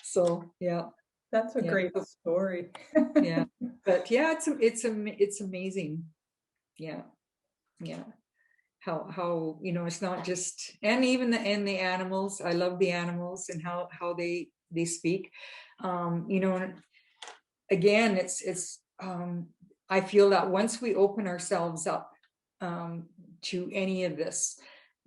[SPEAKER 2] So yeah,
[SPEAKER 1] That's a
[SPEAKER 2] yeah,
[SPEAKER 1] great story.
[SPEAKER 2] yeah. But yeah, it's amazing. Yeah, yeah. How it's not just, and even the animals. I love the animals and how they speak. And again, it's I feel that once we open ourselves up to any of this,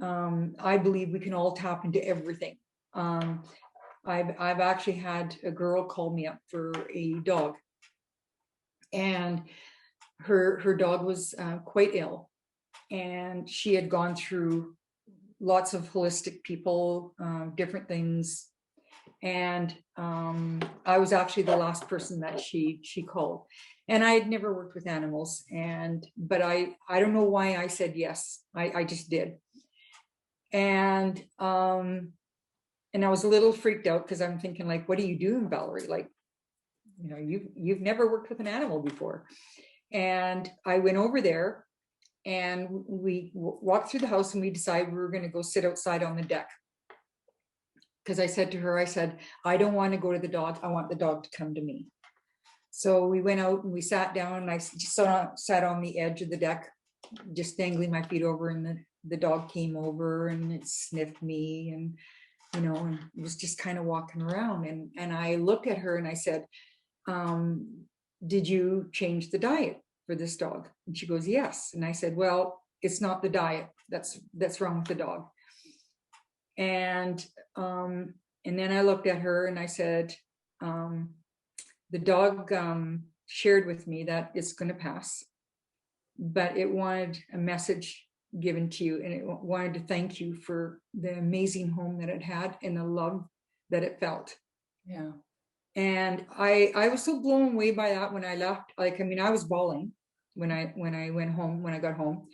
[SPEAKER 2] I believe we can all tap into everything. I've actually had a girl call me up for a dog, and her dog was quite ill, and she had gone through lots of holistic people, different things. And I was actually the last person that she called. And I had never worked with animals, but I don't know why I said yes. I just did. And I was a little freaked out, because I'm thinking, like, what are you doing, Valerie? Like, you've never worked with an animal before. And I went over there, and we walked through the house, and we decided we were going to go sit outside on the deck. Because I said to her, I don't want to go to the dog. I want the dog to come to me. So we went out and we sat down, and I just sat on the edge of the deck, just dangling my feet over, and the dog came over and it sniffed me, and and it was just kind of walking around. And I looked at her and I said, did you change the diet for this dog? And she goes, yes. And I said, well, it's not the diet that's wrong with the dog. And then I looked at her and I said, the dog shared with me that it's going to pass, but it wanted a message given to you, and it wanted to thank you for the amazing home that it had and the love that it felt.
[SPEAKER 1] Yeah.
[SPEAKER 2] And I was so blown away by that when I left. Like, I was bawling when I went home, when I got home,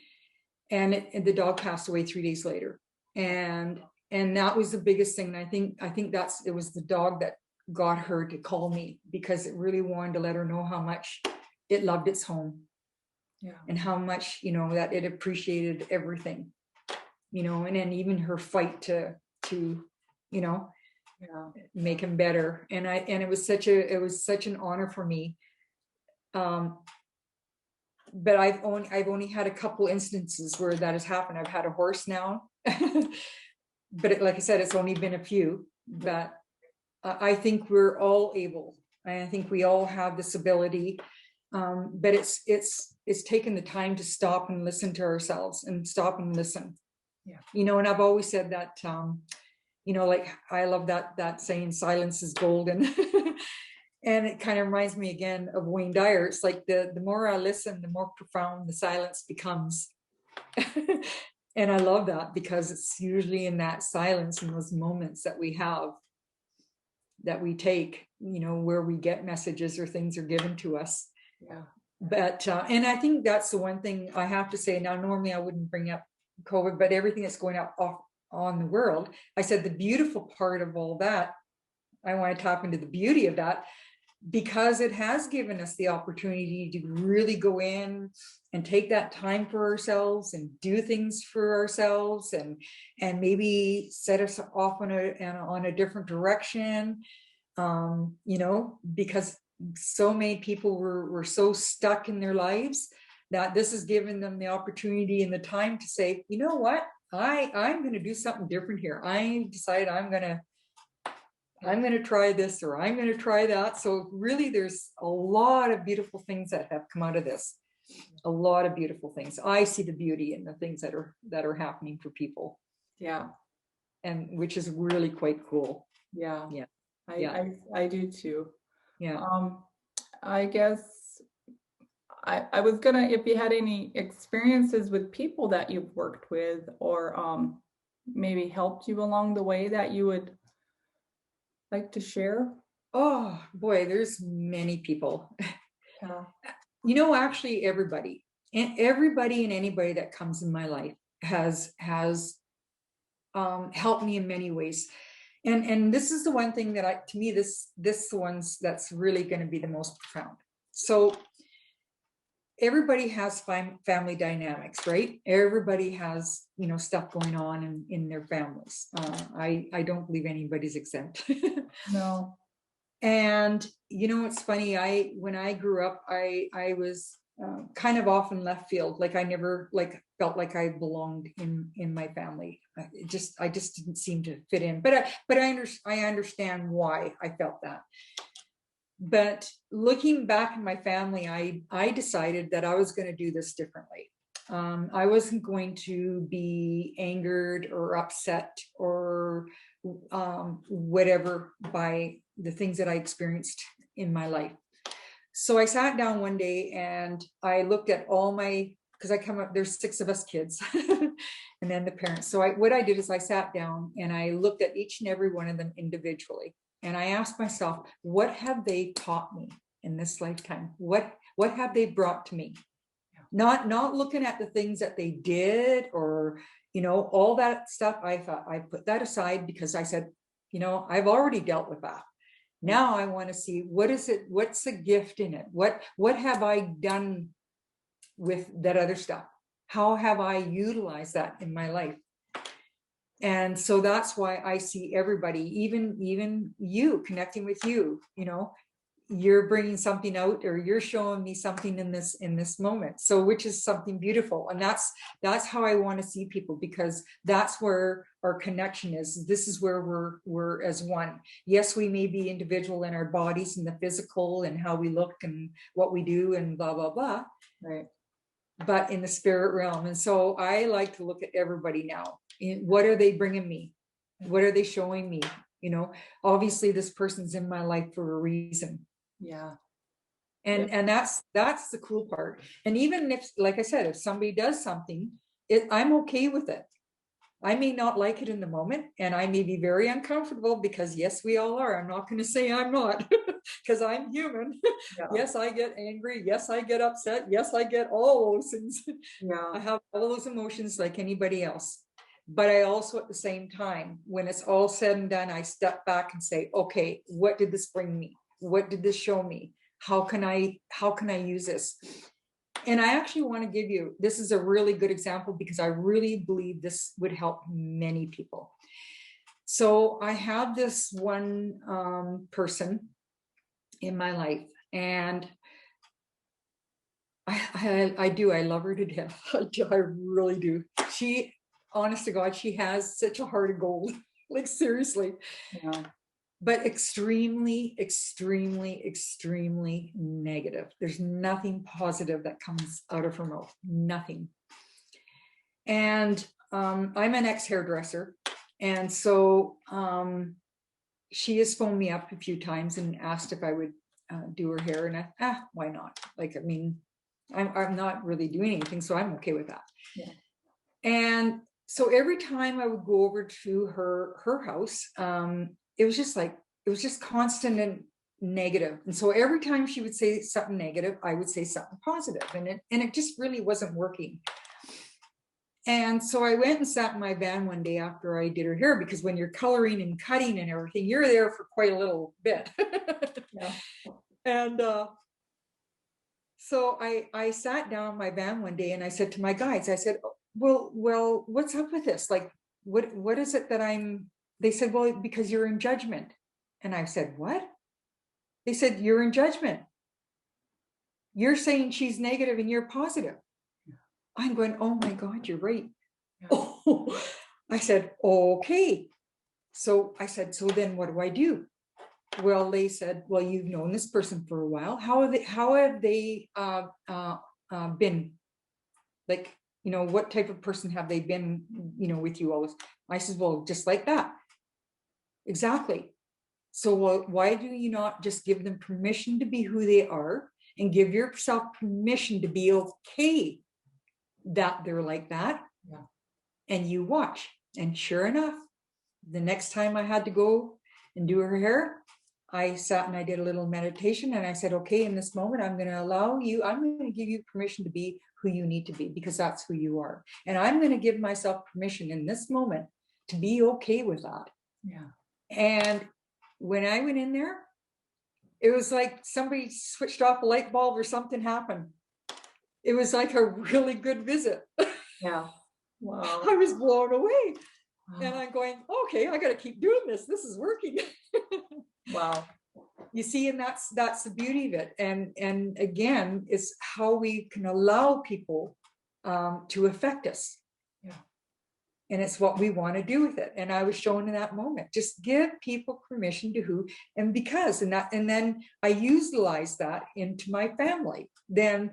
[SPEAKER 2] and the dog passed away 3 days later. And that was the biggest thing. And I think it was the dog that got her to call me, because it really wanted to let her know how much it loved its home. Yeah. And how much, that it appreciated everything, and then even her fight to make him better. And it was such an honor for me. But I've only had a couple instances where that has happened. I've had a horse now, but like I said, it's only been a few. But I think we're all able. I think we all have this ability. But it's taken the time to stop and listen to ourselves, and stop and listen. Yeah. And I've always said that, like, I love that saying, silence is golden. And it kind of reminds me again of Wayne Dyer. It's like the more I listen, the more profound the silence becomes. And I love that, because it's usually in that silence, in those moments that we have, that we take, where we get messages or things are given to us. Yeah. But and I think that's the one thing I have to say. Now, normally I wouldn't bring up COVID, but everything that's going on the world, I said the beautiful part of all that, I want to tap into the beauty of that, because it has given us the opportunity to really go in and take that time for ourselves, and do things for ourselves, and maybe set us off on a different direction. Because so many people were so stuck in their lives, that this has given them the opportunity and the time to say, you know what, I'm going to do something different here. I decided I'm going to try this, or I'm going to try that. So really, there's a lot of beautiful things that have come out of this. A lot of beautiful things. I see the beauty in the things that are happening for people. Yeah. And which is really quite cool. Yeah. Yeah.
[SPEAKER 1] I do too.
[SPEAKER 2] Yeah.
[SPEAKER 1] I guess I was gonna, if you had any experiences with people that you've worked with, or maybe helped you along the way, that you would like to share.
[SPEAKER 2] Oh boy, there's many people. Actually everybody and anybody that comes in my life has helped me in many ways. And this is the one thing that to me, this the ones that's really going to be the most profound. So everybody has family dynamics, right? Everybody has, stuff going on in their families. I don't believe anybody's exempt.
[SPEAKER 1] No.
[SPEAKER 2] And it's funny. When I grew up, I was kind of off in left field. Like I never felt like I belonged in my family. I just didn't seem to fit in. But I understand why I felt that. But looking back in my family, I decided that I was going to do this differently. I wasn't going to be angered or upset or whatever by the things that I experienced in my life. So I sat down one day and I looked at because I come up, there's 6 of us kids and then the parents. So what I did is I sat down and I looked at each and every one of them individually. And I asked myself, what have they taught me in this lifetime? What have they brought to me? Not looking at the things that they did or, all that stuff. I thought I put that aside because I said, I've already dealt with that. Now I want to see what's the gift in it? What have I done with that other stuff? How have I utilized that in my life? And so that's why I see everybody, even you, connecting with you, you're bringing something out, or you're showing me something in this moment. So, which is something beautiful. And that's how I want to see people, because that's where our connection is. This is where we're as one. Yes, we may be individual in our bodies and the physical and how we look and what we do and blah, blah, blah.
[SPEAKER 1] Right.
[SPEAKER 2] But in the spirit realm. And so I like to look at everybody now. What are they bringing me? What are they showing me? Obviously this person's in my life for a reason.
[SPEAKER 1] Yeah.
[SPEAKER 2] And that's the cool part. And even if, like I said, if somebody does something, I'm okay with it. I may not like it in the moment, and I may be very uncomfortable, because yes, we all are. I'm not going to say I'm not, because I'm human. Yeah. Yes, I get angry. Yes, I get upset. Yes, I get all those things.
[SPEAKER 1] Yeah.
[SPEAKER 2] I have all those emotions like anybody else. But I also, at the same time, when it's all said and done, I step back and say, okay, what did this bring me? What did this show me? How can I use this? And I actually want to give you, this is a really good example, because I really believe this would help many people. So I have this one person in my life, and I love her to death. I really do. She, honest to God, she has such a heart of gold, like seriously. Yeah. But extremely, extremely, extremely negative. There's nothing positive that comes out of her mouth. Nothing. And I'm an ex-hairdresser. And so she has phoned me up a few times and asked if I would do her hair. And why not? I'm not really doing anything, so I'm okay with that. Yeah. And so every time I would go over to her house, it was just constant and negative. And so every time she would say something negative, I would say something positive, and it just really wasn't working. And so I went and sat in my van one day after I did her hair, because when you're coloring and cutting and everything, you're there for quite a little bit. Yeah. And so I sat down in my van one day and I said to my guides, I said, well, what's up with this? Like, what is it that they said, well, because you're in judgment. And I said, what? They said, you're in judgment. You're saying she's negative and you're positive. Yeah. I'm going, oh my God, you're right. Yeah. Oh, I said, okay. So I said, so then what do I do? Well, they said, well, you've known this person for a while. How have they been? Like, what type of person have they been, with you always? I said, well, just like that. Exactly. So why do you not just give them permission to be who they are, and give yourself permission to be okay that they're like that? Yeah. And you watch. And sure enough, the next time I had to go and do her hair, I sat and I did a little meditation, and I said, okay, in this moment, I'm going to give you permission to be who you need to be, because that's who you are. And I'm going to give myself permission in this moment to be okay with that.
[SPEAKER 1] Yeah.
[SPEAKER 2] And when I went in there, it was like somebody switched off a light bulb or something happened. It was like a really good visit.
[SPEAKER 1] Yeah. Wow.
[SPEAKER 2] I was blown away.
[SPEAKER 1] Wow.
[SPEAKER 2] And I'm going, okay, I got to keep doing this. This is working.
[SPEAKER 1] Wow.
[SPEAKER 2] You see, and that's the beauty of it. And again, it's how we can allow people to affect us.
[SPEAKER 1] Yeah.
[SPEAKER 2] And it's what we want to do with it. And I was shown in that moment, just give people permission to who, and because, and then I utilized that into my family. Then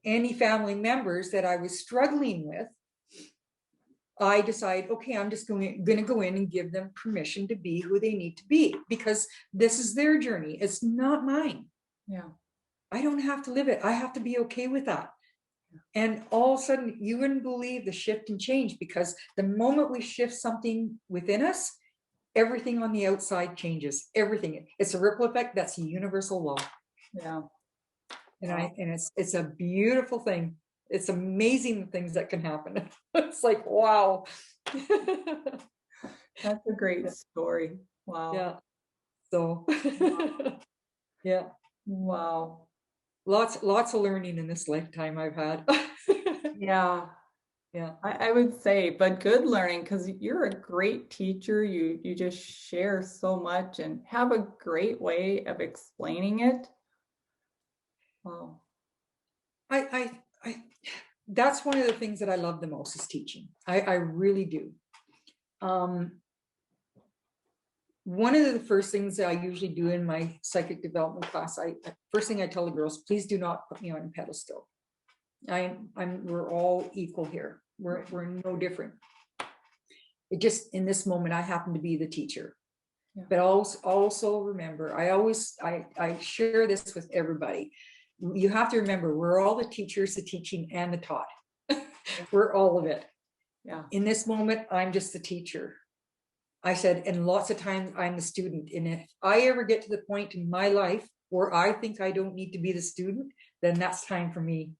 [SPEAKER 2] any family members that I was struggling with, I decide, okay, I'm just going to go in and give them permission to be who they need to be, because this is their journey. It's not mine.
[SPEAKER 1] Yeah.
[SPEAKER 2] I don't have to live it. I have to be okay with that. And all of a sudden, you wouldn't believe the shift and change, because the moment we shift something within us, everything on the outside changes. Everything. It's a ripple effect. That's a universal law.
[SPEAKER 1] Yeah.
[SPEAKER 2] And it's a beautiful thing. It's amazing the things that can happen. It's like, wow.
[SPEAKER 1] That's a great story. Wow.
[SPEAKER 2] Yeah. So yeah.
[SPEAKER 1] Wow.
[SPEAKER 2] Lots of learning in this lifetime I've had.
[SPEAKER 1] Yeah.
[SPEAKER 2] Yeah.
[SPEAKER 1] I would say, but good learning, because you're a great teacher. You just share so much and have a great way of explaining it. Wow.
[SPEAKER 2] I that's one of the things that I love the most is teaching. I really do. One of the first things that I usually do in my psychic development class, first thing I tell the girls, please do not put me on a pedestal. We're all equal here. We're no different. It just, in this moment, I happen to be the teacher. Yeah. But also remember, I share this with everybody. You have to remember, we're all the teachers, the teaching, and the taught. We're all of it. Yeah. In this moment, I'm just the teacher. I said, and lots of times I'm the student. And if I ever get to the point in my life where I think I don't need to be the student, then that's time for me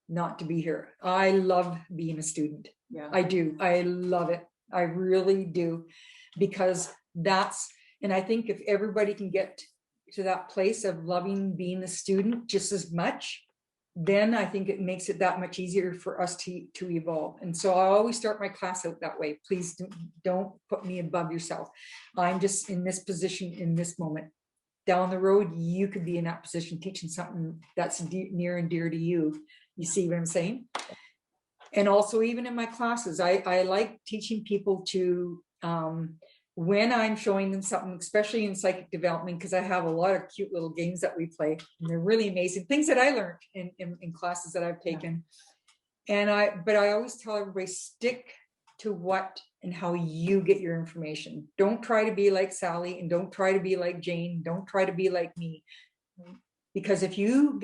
[SPEAKER 2] not to be here. I love being a student. Yeah. I do. I love it. I really do. Because and I think if everybody can get to that place of loving being a student just as much, then I think it makes it that much easier for us to evolve. And so I always start my class out that way. Please don't put me above yourself. I'm just in this position in this moment. Down the road, you could be in that position teaching something that's near and dear to you. You see what I'm saying? And also, even in my classes, I like teaching people to, when I'm showing them something, especially in psychic development, because I have a lot of cute little games that we play, and they're really amazing things that I learned in classes that I've taken. Yeah. But I always tell everybody, stick to what and how you get your information. Don't try to be like Sally, and don't try to be like Jane. Don't try to be like me. Because if you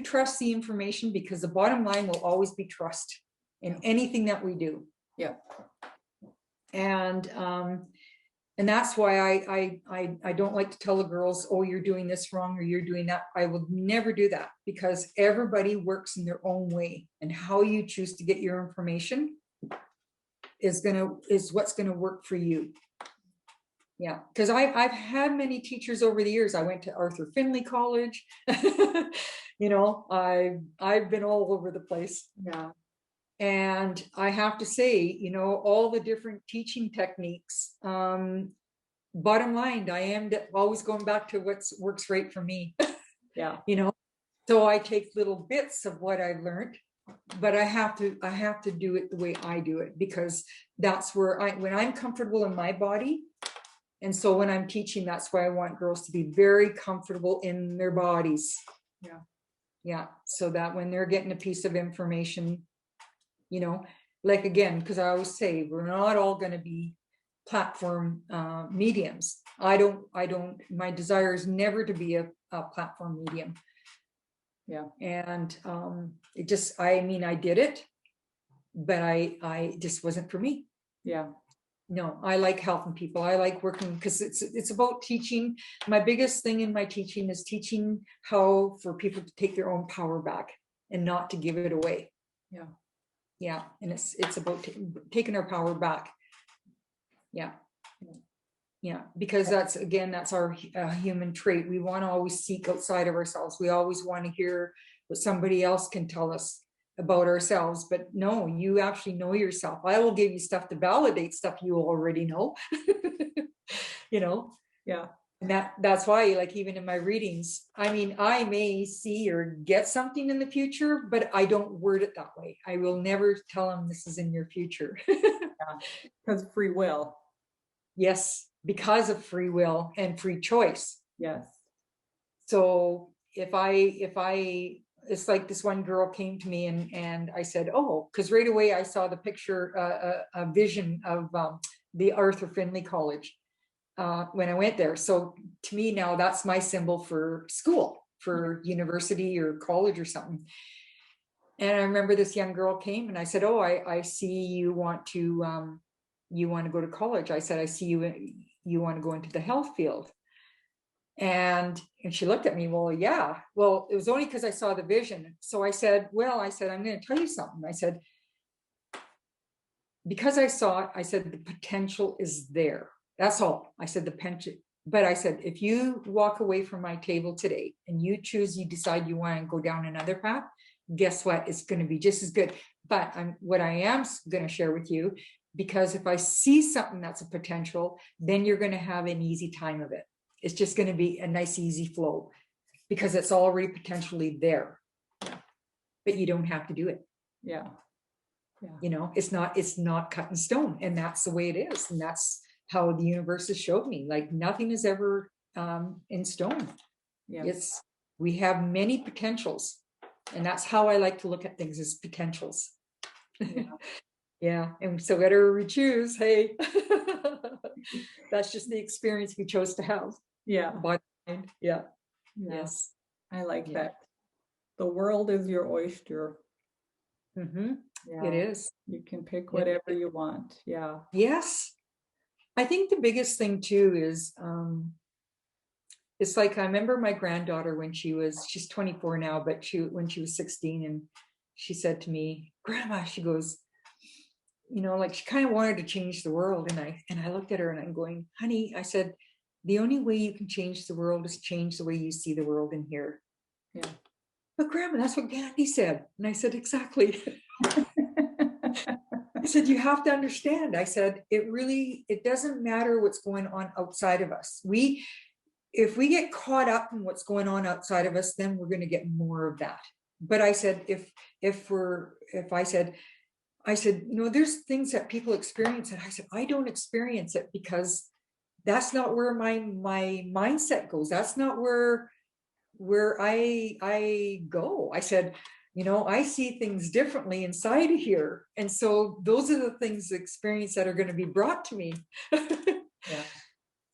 [SPEAKER 2] trust the information, because the bottom line will always be trust in anything that we do. Yeah. And that's why I don't like to tell the girls, oh, you're doing this wrong or you're doing that. I will never do that, because everybody works in their own way, and how you choose to get your information is what's gonna work for you. Yeah, because I've had many teachers over the years. I went to Arthur Findlay College. You know, I've been all over the place. Yeah. And I have to say, you know, all the different teaching techniques, bottom line, I am always going back to what works right for me. Yeah. You know, so I take little bits of what I've learned, but I have to do it the way I do it, because that's where when I'm comfortable in my body. And so when I'm teaching, that's why I want girls to be very comfortable in their bodies. Yeah. Yeah. So that when they're getting a piece of information, you know, like, again, because I always say we're not all going to be platform mediums. My desire is never to be a platform medium. Yeah. And I did it, but I just wasn't for me. Yeah. No, I like helping people. I like working, because it's about teaching. My biggest thing in my teaching is teaching how for people to take their own power back and not to give it away. Yeah. Yeah. And it's about taking our power back. Yeah. Yeah, because that's our human trait. We want to always seek outside of ourselves. We always want to hear what somebody else can tell us about ourselves. But no, you actually know yourself. I will give you stuff to validate stuff you already know.
[SPEAKER 1] Yeah.
[SPEAKER 2] And that's why, like, even in my readings, I mean, I may see or get something in the future, but I don't word it that way. I will never tell them this is in your future.
[SPEAKER 1] Yeah. Because free will.
[SPEAKER 2] Yes, because of free will and free choice.
[SPEAKER 1] Yes.
[SPEAKER 2] So if I it's like this one girl came to me and I said, oh, because right away I saw the picture, a vision of the Arthur Findlay College when I went there. So to me now, that's my symbol for school, for university or college or something. And I remember this young girl came and I said, oh, I see you want to go to college. I said, I see you want to go into the health field. And she looked at me, well, yeah. Well, it was only because I saw the vision. So I said, I'm going to tell you something. I said, because I saw it, I said, the potential is there. That's all. I said, the potential. But I said, if you walk away from my table today and you decide you want to go down another path, guess what? It's going to be just as good. But what I am going to share with you, because if I see something that's a potential, then you're going to have an easy time of it. It's just going to be a nice, easy flow because it's already potentially there. But you don't have to do it.
[SPEAKER 1] Yeah.
[SPEAKER 2] It's not cut in stone, and that's the way it is. And that's how the universe has showed me, like nothing is ever in stone.
[SPEAKER 1] Yeah.
[SPEAKER 2] We have many potentials, and that's how I like to look at things, as potentials. Yeah. Yeah. And so whatever we choose, hey, that's just the experience we chose to have.
[SPEAKER 1] Yeah.
[SPEAKER 2] Yeah.
[SPEAKER 1] Yes. I like that. The world is your oyster.
[SPEAKER 2] Mm-hmm.
[SPEAKER 1] Yeah.
[SPEAKER 2] It is.
[SPEAKER 1] You can pick whatever you want. Yeah.
[SPEAKER 2] Yes. I think the biggest thing too is it's like I remember my granddaughter when she's 24 now, but when she was 16, and she said to me, Grandma, she goes, like she kind of wanted to change the world. And I looked at her and I'm going, honey, I said, the only way you can change the world is change the way you see the world in here.
[SPEAKER 1] Yeah.
[SPEAKER 2] But Grandma, that's what Gandhi said. And I said, exactly. I said, you have to understand. I said, it doesn't matter what's going on outside of us. If we get caught up in what's going on outside of us, then we're going to get more of that. But I said, I said, there's things that people experience. And I said, I don't experience it because that's not where my mindset goes. That's not where I go. I said, I see things differently inside of here. And so those are the things, the experience that are going to be brought to me.
[SPEAKER 1] Yeah.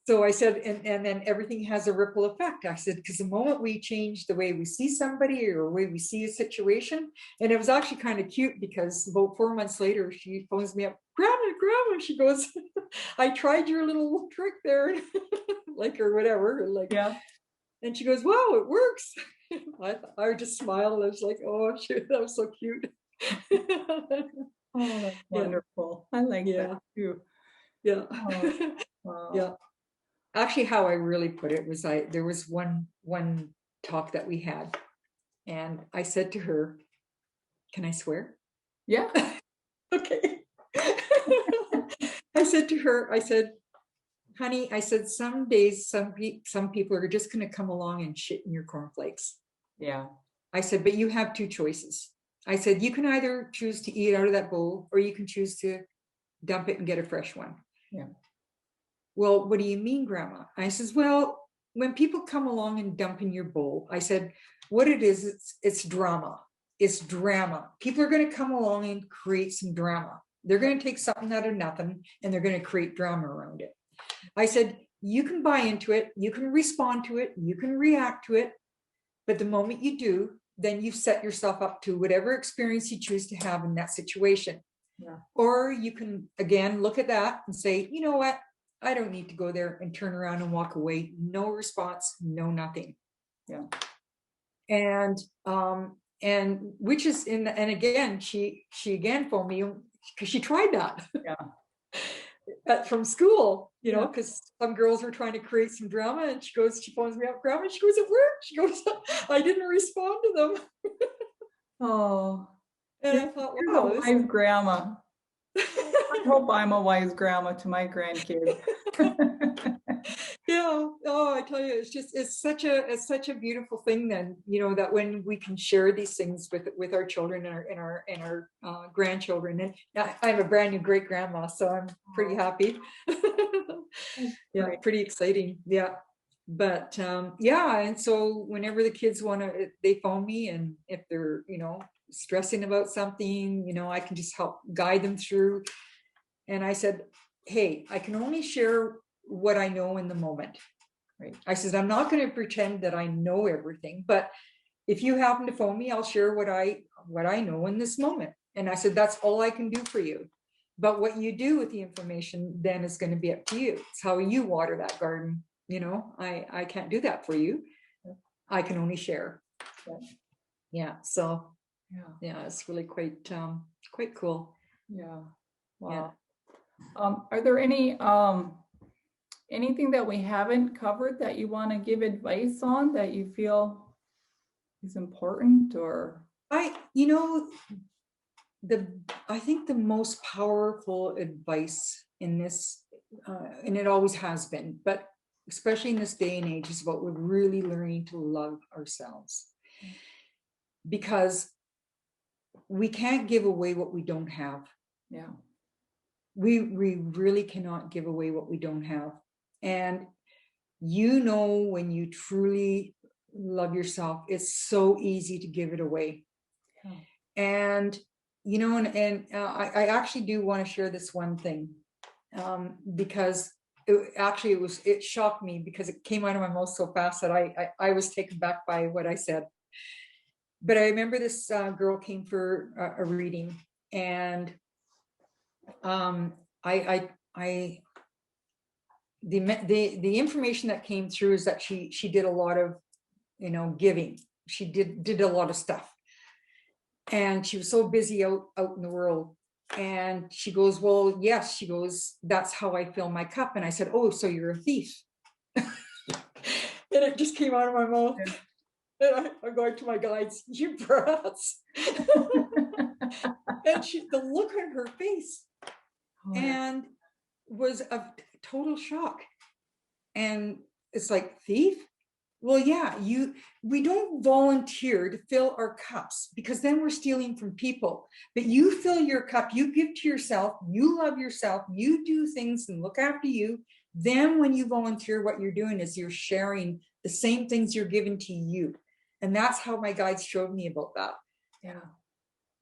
[SPEAKER 2] So I said, and then everything has a ripple effect. I said, because the moment we change the way we see somebody or the way we see a situation, and it was actually kind of cute because about 4 months later, she phones me up, Grandma, she goes, I tried your little trick there, like, or whatever. Like,
[SPEAKER 1] yeah.
[SPEAKER 2] And she goes, wow, it works. I just smiled. I was like, oh, shoot, that was so cute.
[SPEAKER 1] Oh, that's wonderful. I like that too.
[SPEAKER 2] Yeah.
[SPEAKER 1] Oh, wow.
[SPEAKER 2] Yeah. Actually, how I really put it was there was one talk that we had, and I said to her, can I swear?
[SPEAKER 1] Yeah.
[SPEAKER 2] Okay. I said to her, honey, I said, some days, some people are just going to come along and shit in your cornflakes.
[SPEAKER 1] Yeah.
[SPEAKER 2] I said, but you have two choices. I said, you can either choose to eat out of that bowl or you can choose to dump it and get a fresh one.
[SPEAKER 1] Yeah.
[SPEAKER 2] Well, what do you mean, Grandma? I says, well, when people come along and dump in your bowl, I said, what it is, it's drama. It's drama. People are going to come along and create some drama. They're going to take something out of nothing and they're going to create drama around it. I said, you can buy into it, you can respond to it, you can react to it, but the moment you do, then you set yourself up to whatever experience you choose to have in that situation.
[SPEAKER 1] Yeah.
[SPEAKER 2] Or you can, again, look at that and say, you know what? I don't need to go there, and turn around and walk away. No response, no nothing.
[SPEAKER 1] Yeah.
[SPEAKER 2] And which is and again, she again phoned me because she tried that.
[SPEAKER 1] Yeah.
[SPEAKER 2] from school, you know,
[SPEAKER 1] Yeah.
[SPEAKER 2] because some girls were trying to create some drama, and she phones me up, Grandma, she goes, at work, she goes, I didn't respond to them.
[SPEAKER 1] Oh,
[SPEAKER 2] And
[SPEAKER 1] you're,
[SPEAKER 2] I thought,
[SPEAKER 1] you're
[SPEAKER 2] wow,
[SPEAKER 1] the
[SPEAKER 2] this
[SPEAKER 1] wise grandma. I hope I'm a wise grandma to my grandkids.
[SPEAKER 2] yeah, oh, I tell you, it's such a beautiful thing then, you know, that when we can share these things with our children and our grandchildren. And I have a brand new great grandma, so I'm pretty happy. Yeah,
[SPEAKER 1] Great.
[SPEAKER 2] pretty exciting. Yeah. But yeah, and so whenever the kids want to, they phone me, and if they're, you know, stressing about something, you know, I can just help guide them through. And I said, hey, I can only share what I know in the moment.
[SPEAKER 1] Great.
[SPEAKER 2] I said, I'm not going to pretend that I know everything, but if you happen to phone me, I'll share what I know in this moment. And I said, that's all I can do for you. But what you do with the information then is going to be up to you. It's how you water that garden. You know, I can't do that for you. I can only share. Yeah. So yeah, it's really quite cool.
[SPEAKER 1] Yeah. Wow.
[SPEAKER 2] Yeah.
[SPEAKER 1] Are there anything that we haven't covered that you want to give advice on that you feel is important, or?
[SPEAKER 2] You know, I think the most powerful advice in this, and it always has been, but especially in this day and age, is about we're really learning to love ourselves, because we can't give away what we don't have.
[SPEAKER 1] Yeah.
[SPEAKER 2] We really cannot give away what we don't have. And you know, when you truly love yourself, it's so easy to give it away.
[SPEAKER 1] Yeah.
[SPEAKER 2] And you know, I actually do want to share this one thing, because it shocked me, because it came out of my mouth so fast that I was taken back by what I said. But I remember this girl came for a reading, and I the information that came through is that she did a lot of, you know, giving. She did a lot of stuff, and she was so busy out in the world. And she goes, well, yes, she goes, that's how I fill my cup. And I said, oh, so you're a thief. And it just came out of my mouth. And I'm going to my guides, you brats. And the look on her face and was a total shock. And it's like, thief? Well, yeah, we don't volunteer to fill our cups, because then we're stealing from people. But you fill your cup, you give to yourself, you love yourself, you do things and look after you. Then when you volunteer, what you're doing is you're sharing the same things you're given to you. And that's how my guides showed me about that.
[SPEAKER 1] Yeah.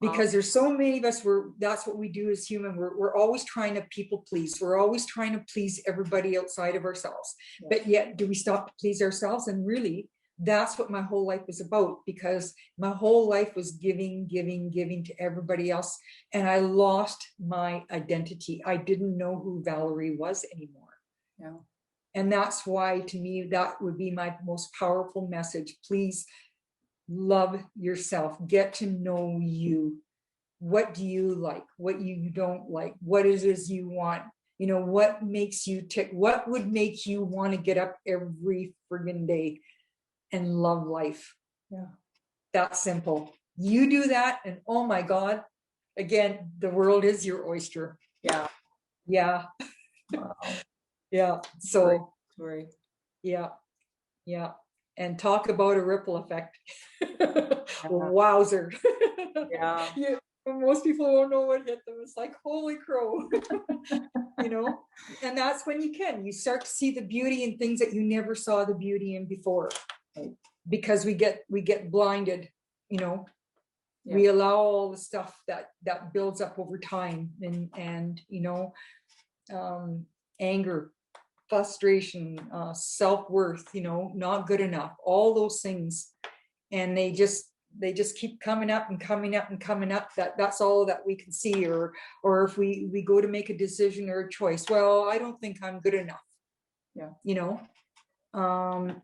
[SPEAKER 2] Because there's so many of us, that's what we do as human. We're always trying to people please. We're always trying to please everybody outside of ourselves. Yeah. But yet, do we stop to please ourselves? And really, that's what my whole life was about, because my whole life was giving to everybody else. And I lost my identity. I didn't know who Valerie was anymore.
[SPEAKER 1] Yeah.
[SPEAKER 2] And that's why, to me, that would be my most powerful message. Please love yourself. Get to know you. What do you like? What you don't like? What is it you want? You know, what makes you tick? What would make you want to get up every friggin' day and love life?
[SPEAKER 1] Yeah.
[SPEAKER 2] That's simple. You do that, and oh my God, again, the world is your oyster.
[SPEAKER 1] Yeah.
[SPEAKER 2] Yeah.
[SPEAKER 1] Wow.
[SPEAKER 2] Yeah. So,
[SPEAKER 1] story.
[SPEAKER 2] Yeah. Yeah. And talk about a ripple effect. Wowzer.
[SPEAKER 1] Yeah.
[SPEAKER 2] Most people don't know what hit them. It's like, holy crow. You know, and that's when you start to see the beauty in things that you never saw the beauty in before. Right? Because we get blinded, you know. Yeah. We allow all the stuff that builds up over time, and you know, anger, frustration, self-worth, you know, not good enough, all those things. And they just keep coming up and coming up and coming up. That's all that we can see. Or if we go to make a decision or a choice, well, I don't think I'm good enough. Yeah. You know,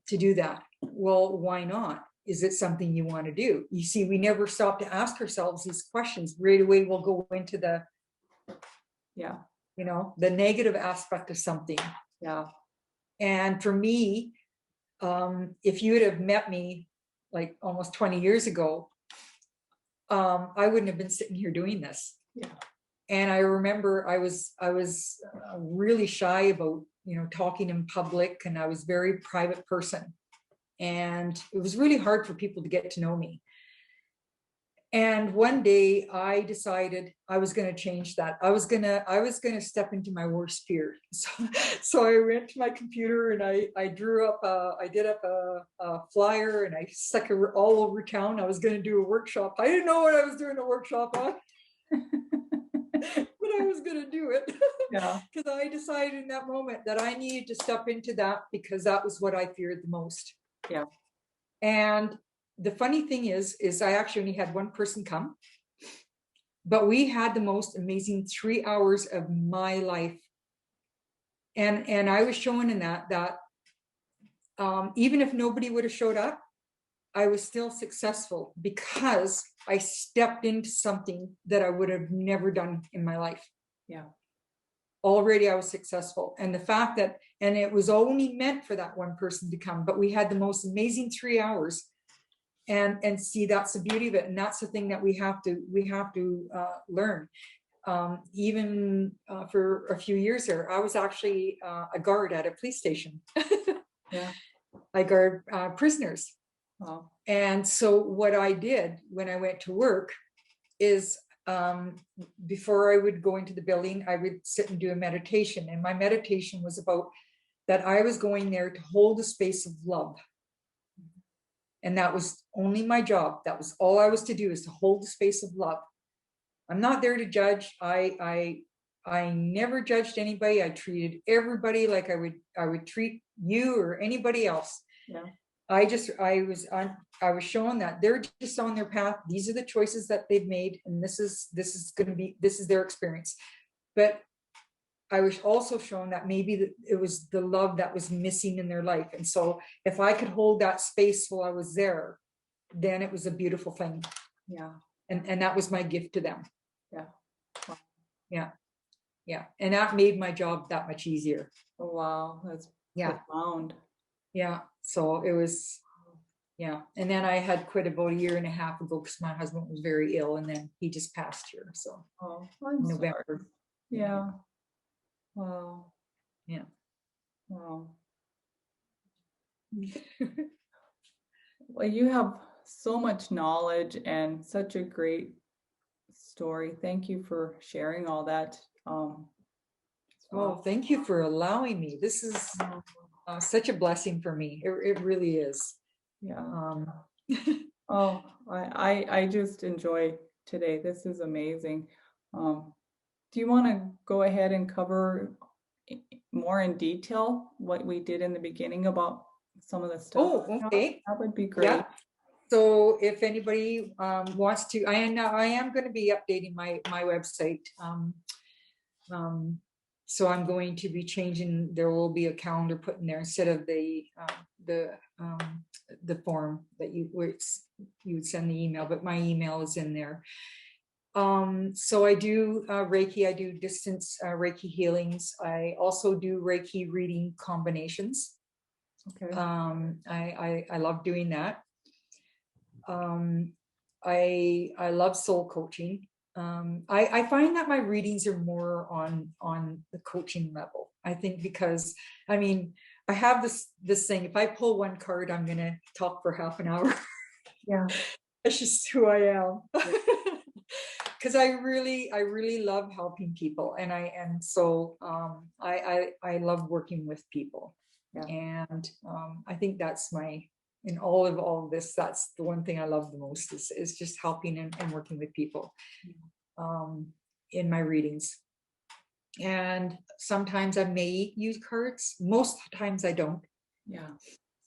[SPEAKER 2] to do that. Well, why not? Is it something you want to do? You see, we never stop to ask ourselves these questions. Right away, we'll go into the, yeah, the negative aspect of something.
[SPEAKER 1] Yeah.
[SPEAKER 2] And for me, if you would have met me like almost 20 years ago, I wouldn't have been sitting here doing this.
[SPEAKER 1] Yeah.
[SPEAKER 2] And I remember I was really shy about, talking in public, and I was a very private person. And it was really hard for people to get to know me. And one day I decided I was going to change that. I was going to step into my worst fear. So I went to my computer and I did up a flyer, and I stuck it all over town. I was going to do a workshop. I didn't know what I was doing a workshop on, but I was going to do it.
[SPEAKER 1] Yeah.
[SPEAKER 2] Because I decided in that moment that I needed to step into that, because that was what I feared the most.
[SPEAKER 1] Yeah.
[SPEAKER 2] And the funny thing is I actually only had one person come, but we had the most amazing 3 hours of my life. And I was showing in that even if nobody would have showed up, I was still successful, because I stepped into something that I would have never done in my life.
[SPEAKER 1] Yeah.
[SPEAKER 2] Already I was successful. And the fact that, and it was only meant for that one person to come, but we had the most amazing 3 hours. And see, that's the beauty of it. And that's the thing that we have to learn. Even for a few years there, I was actually a guard at a police station.
[SPEAKER 1] Yeah.
[SPEAKER 2] I guard prisoners.
[SPEAKER 1] Wow.
[SPEAKER 2] And so what I did when I went to work is, before I would go into the building, I would sit and do a meditation. And my meditation was about that I was going there to hold a space of love. And that was only my job. That was all I was to do, is to hold the space of love. I'm not there to judge. I never judged anybody. I treated everybody like I would treat you or anybody else.
[SPEAKER 1] Yeah.
[SPEAKER 2] I was showing that they're just on their path. These are the choices that they've made, and this is their experience. But I was also shown that maybe it was the love that was missing in their life. And so if I could hold that space while I was there, then it was a beautiful thing.
[SPEAKER 1] Yeah.
[SPEAKER 2] And that was my gift to them.
[SPEAKER 1] Yeah. Wow.
[SPEAKER 2] Yeah. Yeah. And that made my job that much easier.
[SPEAKER 1] Oh, wow. That's profound.
[SPEAKER 2] Yeah. So it was, yeah. And then I had quit about 1.5 years ago, because my husband was very ill, and then he just passed here. So November.
[SPEAKER 1] Sorry. Yeah. Wow.
[SPEAKER 2] Yeah.
[SPEAKER 1] Wow. Well, you have so much knowledge and such a great story. Thank you for sharing all that.
[SPEAKER 2] Well, thank you for allowing me. This is such a blessing for me. It really is.
[SPEAKER 1] Yeah. I just enjoy today. This is amazing. Do you want to go ahead and cover more in detail what we did in the beginning about some of the stuff?
[SPEAKER 2] Oh, okay.
[SPEAKER 1] That would be great.
[SPEAKER 2] Yeah. So if anybody wants to, I am going to be updating my website. So I'm going to be changing. There will be a calendar put in there instead of the form that you would send the email, but my email is in there. So I do Reiki. I do distance Reiki healings. I also do Reiki reading combinations.
[SPEAKER 1] Okay.
[SPEAKER 2] I love doing that. I love soul coaching. I find that my readings are more on the coaching level. I think because, I mean, I have this thing. If I pull one card, I'm going to talk for half an hour.
[SPEAKER 1] Yeah.
[SPEAKER 2] That's just who I am. Because I really love helping people, and so I love working with people. Yeah. And I think that's in all of this, that's the one thing I love the most is just helping and working with people in my readings. And sometimes I may use cards. Most times I don't.
[SPEAKER 1] Yeah.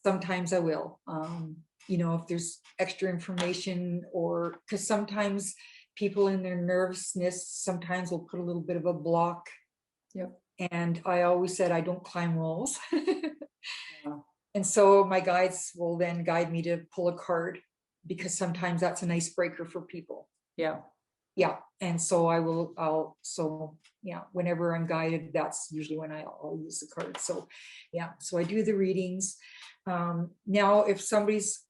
[SPEAKER 2] Sometimes I will. If there's extra information, or because sometimes people in their nervousness sometimes will put a little bit of a block.
[SPEAKER 1] Yep.
[SPEAKER 2] And I always said I don't climb walls. Yeah. And so my guides will then guide me to pull a card, because sometimes that's an icebreaker for people.
[SPEAKER 1] Yeah.
[SPEAKER 2] yeah. And so whenever I'm guided, that's usually when I'll use the card. So yeah, so I do the readings. Now, if somebody's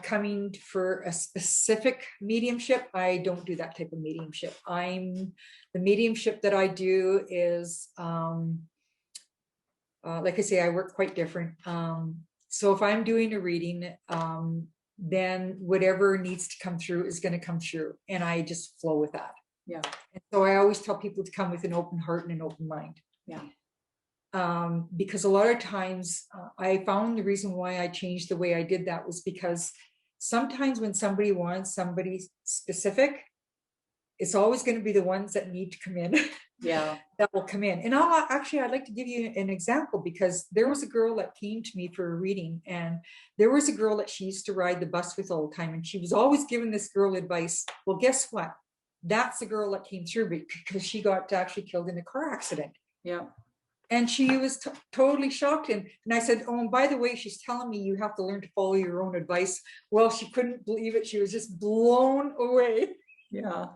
[SPEAKER 2] coming for a specific mediumship, I don't do that type of mediumship. The mediumship that I do is, like I say, I work quite different. So if I'm doing a reading, then whatever needs to come through is going to come through, and I just flow with that.
[SPEAKER 1] Yeah.
[SPEAKER 2] And so I always tell people to come with an open heart and an open mind.
[SPEAKER 1] Yeah.
[SPEAKER 2] Because a lot of times I found the reason why I changed the way I did that was because sometimes when somebody wants somebody specific, it's always going to be the ones that need to come in.
[SPEAKER 1] Yeah.
[SPEAKER 2] That will come in. And I'd like to give you an example, because there was a girl that came to me for a reading, and there was a girl that she used to ride the bus with all the time, and she was always giving this girl advice. Well, guess what? That's the girl that came through, because she got actually killed in a car accident.
[SPEAKER 1] Yeah.
[SPEAKER 2] And she was totally shocked. And I said, oh, and by the way, she's telling me you have to learn to follow your own advice. Well, she couldn't believe it. She was just blown away.
[SPEAKER 1] Yeah.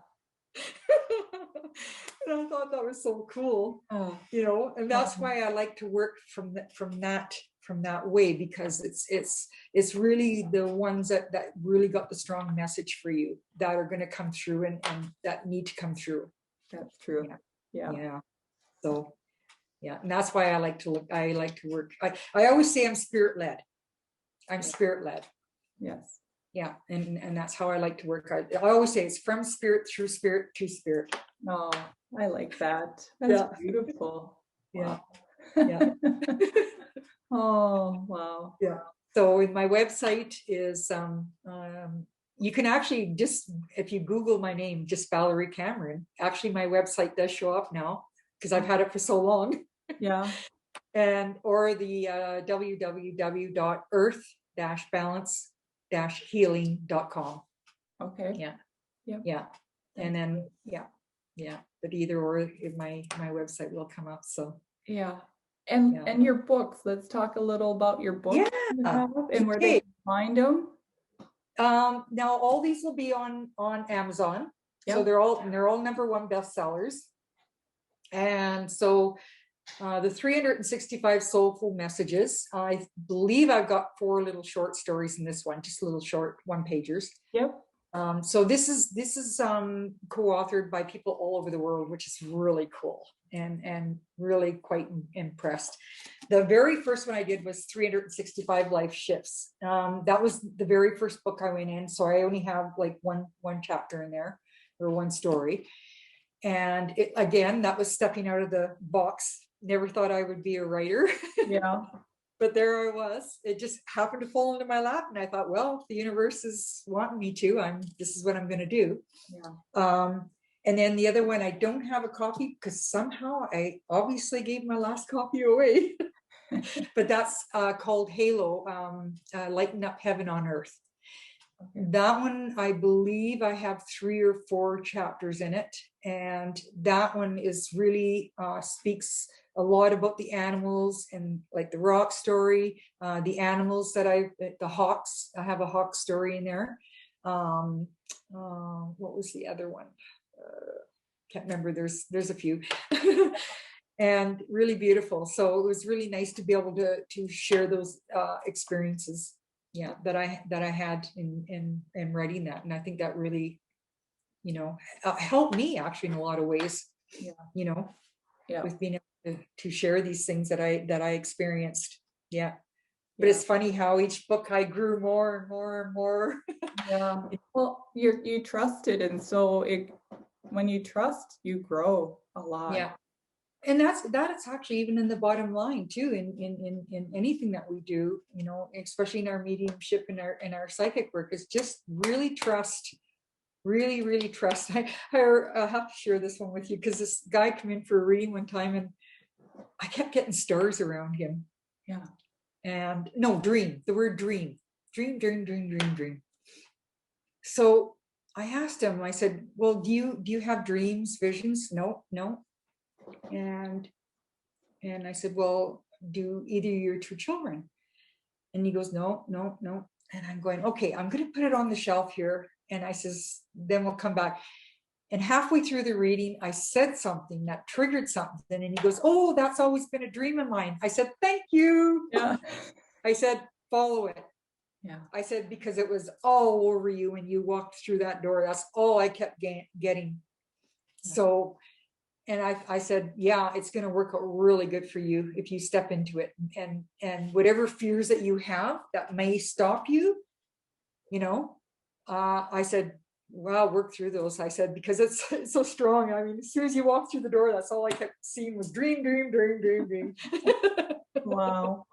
[SPEAKER 2] And I thought that was so cool, and that's why I like to work from that way, because it's really the ones that really got the strong message for you, that are going to come through and that need to come through.
[SPEAKER 1] That's true.
[SPEAKER 2] Yeah. So yeah, and that's why I like to work. I always say I'm spirit led. Spirit led.
[SPEAKER 1] Yes.
[SPEAKER 2] Yeah, and that's how I like to work. I always say it's from spirit through spirit to spirit.
[SPEAKER 1] Oh, I like that. That's beautiful.
[SPEAKER 2] Yeah.
[SPEAKER 1] Wow.
[SPEAKER 2] Yeah.
[SPEAKER 1] Oh, wow.
[SPEAKER 2] Yeah. So my website is you can actually just, if you Google my name, just Valerie Cameron, actually my website does show up now, because I've had it for so long.
[SPEAKER 1] Yeah.
[SPEAKER 2] And or the www.earth-balance-healing.com.
[SPEAKER 1] Okay.
[SPEAKER 2] Yeah.
[SPEAKER 1] Yep.
[SPEAKER 2] Yeah. And then but either or, my website will come up. So
[SPEAKER 1] yeah. And your books, let's talk a little about your books and where they can find them.
[SPEAKER 2] Now all these will be on Amazon. Yep. So they're all #1 bestsellers. And so the 365 Soulful Messages, I believe I've got 4 little short stories in this one, just little short 1-pagers.
[SPEAKER 1] Yep.
[SPEAKER 2] So this is co-authored by people all over the world, which is really cool, and really quite impressed. The very first one I did was 365 Life Shifts. That was the very first book I went in, so I only have like one chapter in there, or one story. And again, that was stepping out of the box. Never thought I would be a writer.
[SPEAKER 1] Yeah.
[SPEAKER 2] But there I was. It just happened to fall into my lap, and I thought, well, if the universe is wanting me to, this is what I'm going to do.
[SPEAKER 1] Yeah.
[SPEAKER 2] And then the other one, I don't have a copy, because somehow I obviously gave my last copy away. But that's called Halo, Lighten Up Heaven on Earth. Okay. That one, I believe I have 3 or 4 chapters in it. And that one is really speaks a lot about the animals, and like the rock story, the animals the hawks, I have a hawk story in there. What was the other one? Can't remember. There's a few. And really beautiful. So it was really nice to be able to share those experiences, that I had in writing that. And I think that really, helped me actually in a lot of ways. With being able to share these things that I experienced. Yeah. But it's funny how each book I grew more and more and more.
[SPEAKER 1] Yeah. Well, you trusted, and so when you trust, you grow a lot.
[SPEAKER 2] Yeah. And that's actually even in the bottom line too, in anything that we do, especially in our mediumship and our psychic work, is just really trust. Really, really trust. I have to share this one with you, because this guy came in for a reading one time, and I kept getting stars around him.
[SPEAKER 1] Yeah.
[SPEAKER 2] And no, dream. The word dream. Dream. So I asked him, I said, well, do you have dreams, visions? No. And I said, well, do either of your 2 children? And he goes, no. And I'm going, okay, I'm going to put it on the shelf here. And I says, then we'll come back. And halfway through the reading, I said something that triggered something. And he goes, oh, that's always been a dream of mine. I said, thank you.
[SPEAKER 1] Yeah.
[SPEAKER 2] I said, follow it.
[SPEAKER 1] Yeah.
[SPEAKER 2] I said, because it was all over you when you walked through that door. That's all I kept getting.
[SPEAKER 1] Yeah.
[SPEAKER 2] So, and I said, yeah, it's going to work out really good for you if you step into it. And whatever fears that you have that may stop you, you know, I said, well, work through those. I said, because it's so strong. I mean, as soon as you walk through the door, that's all I kept seeing was dream, dream, dream, dream, dream.
[SPEAKER 1] Wow.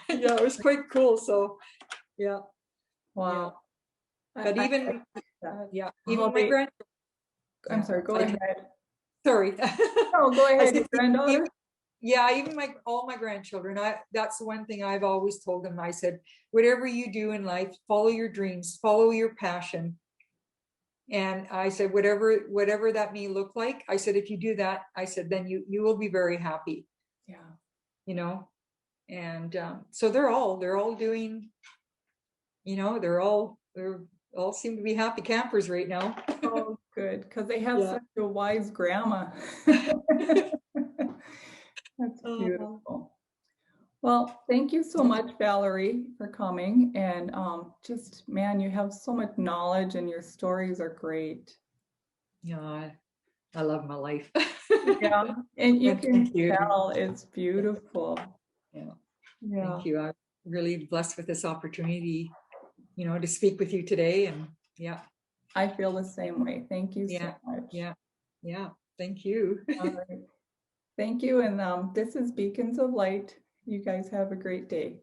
[SPEAKER 2] Yeah, it was quite cool. So, yeah.
[SPEAKER 1] Wow.
[SPEAKER 2] Yeah. But even, yeah, even my
[SPEAKER 1] I'm
[SPEAKER 2] yeah,
[SPEAKER 1] sorry, go ahead.
[SPEAKER 2] sorry.
[SPEAKER 1] No, go
[SPEAKER 2] I
[SPEAKER 1] ahead,
[SPEAKER 2] said,
[SPEAKER 1] your granddaughter.
[SPEAKER 2] yeah, even all my grandchildren, that's the one thing I've always told them. I said, whatever you do in life, follow your dreams, follow your passion. And I said, whatever that may look like, I said, if you do that, I said, then you will be very happy.
[SPEAKER 1] Yeah.
[SPEAKER 2] You know, and so they're all doing, you know, they're all seem to be happy campers right now.
[SPEAKER 1] Oh, good, because they have
[SPEAKER 2] Yeah.
[SPEAKER 1] such a wise grandma. That's beautiful. Well, thank you so much, Valerie, for coming. And just, man, you have so much knowledge and your stories are great.
[SPEAKER 2] Yeah, I love my life.
[SPEAKER 1] Yeah, and you
[SPEAKER 2] And
[SPEAKER 1] can
[SPEAKER 2] thank you.
[SPEAKER 1] tell it's beautiful.
[SPEAKER 2] Yeah.
[SPEAKER 1] Yeah,
[SPEAKER 2] Thank you. I'm really blessed with this opportunity, you know, to speak with you today. And yeah.
[SPEAKER 1] I feel the same way. Thank you so
[SPEAKER 2] Yeah.
[SPEAKER 1] much.
[SPEAKER 2] Yeah. Yeah. Thank you.
[SPEAKER 1] All right. Thank you. And this is Beacons of Light. You guys have a great day.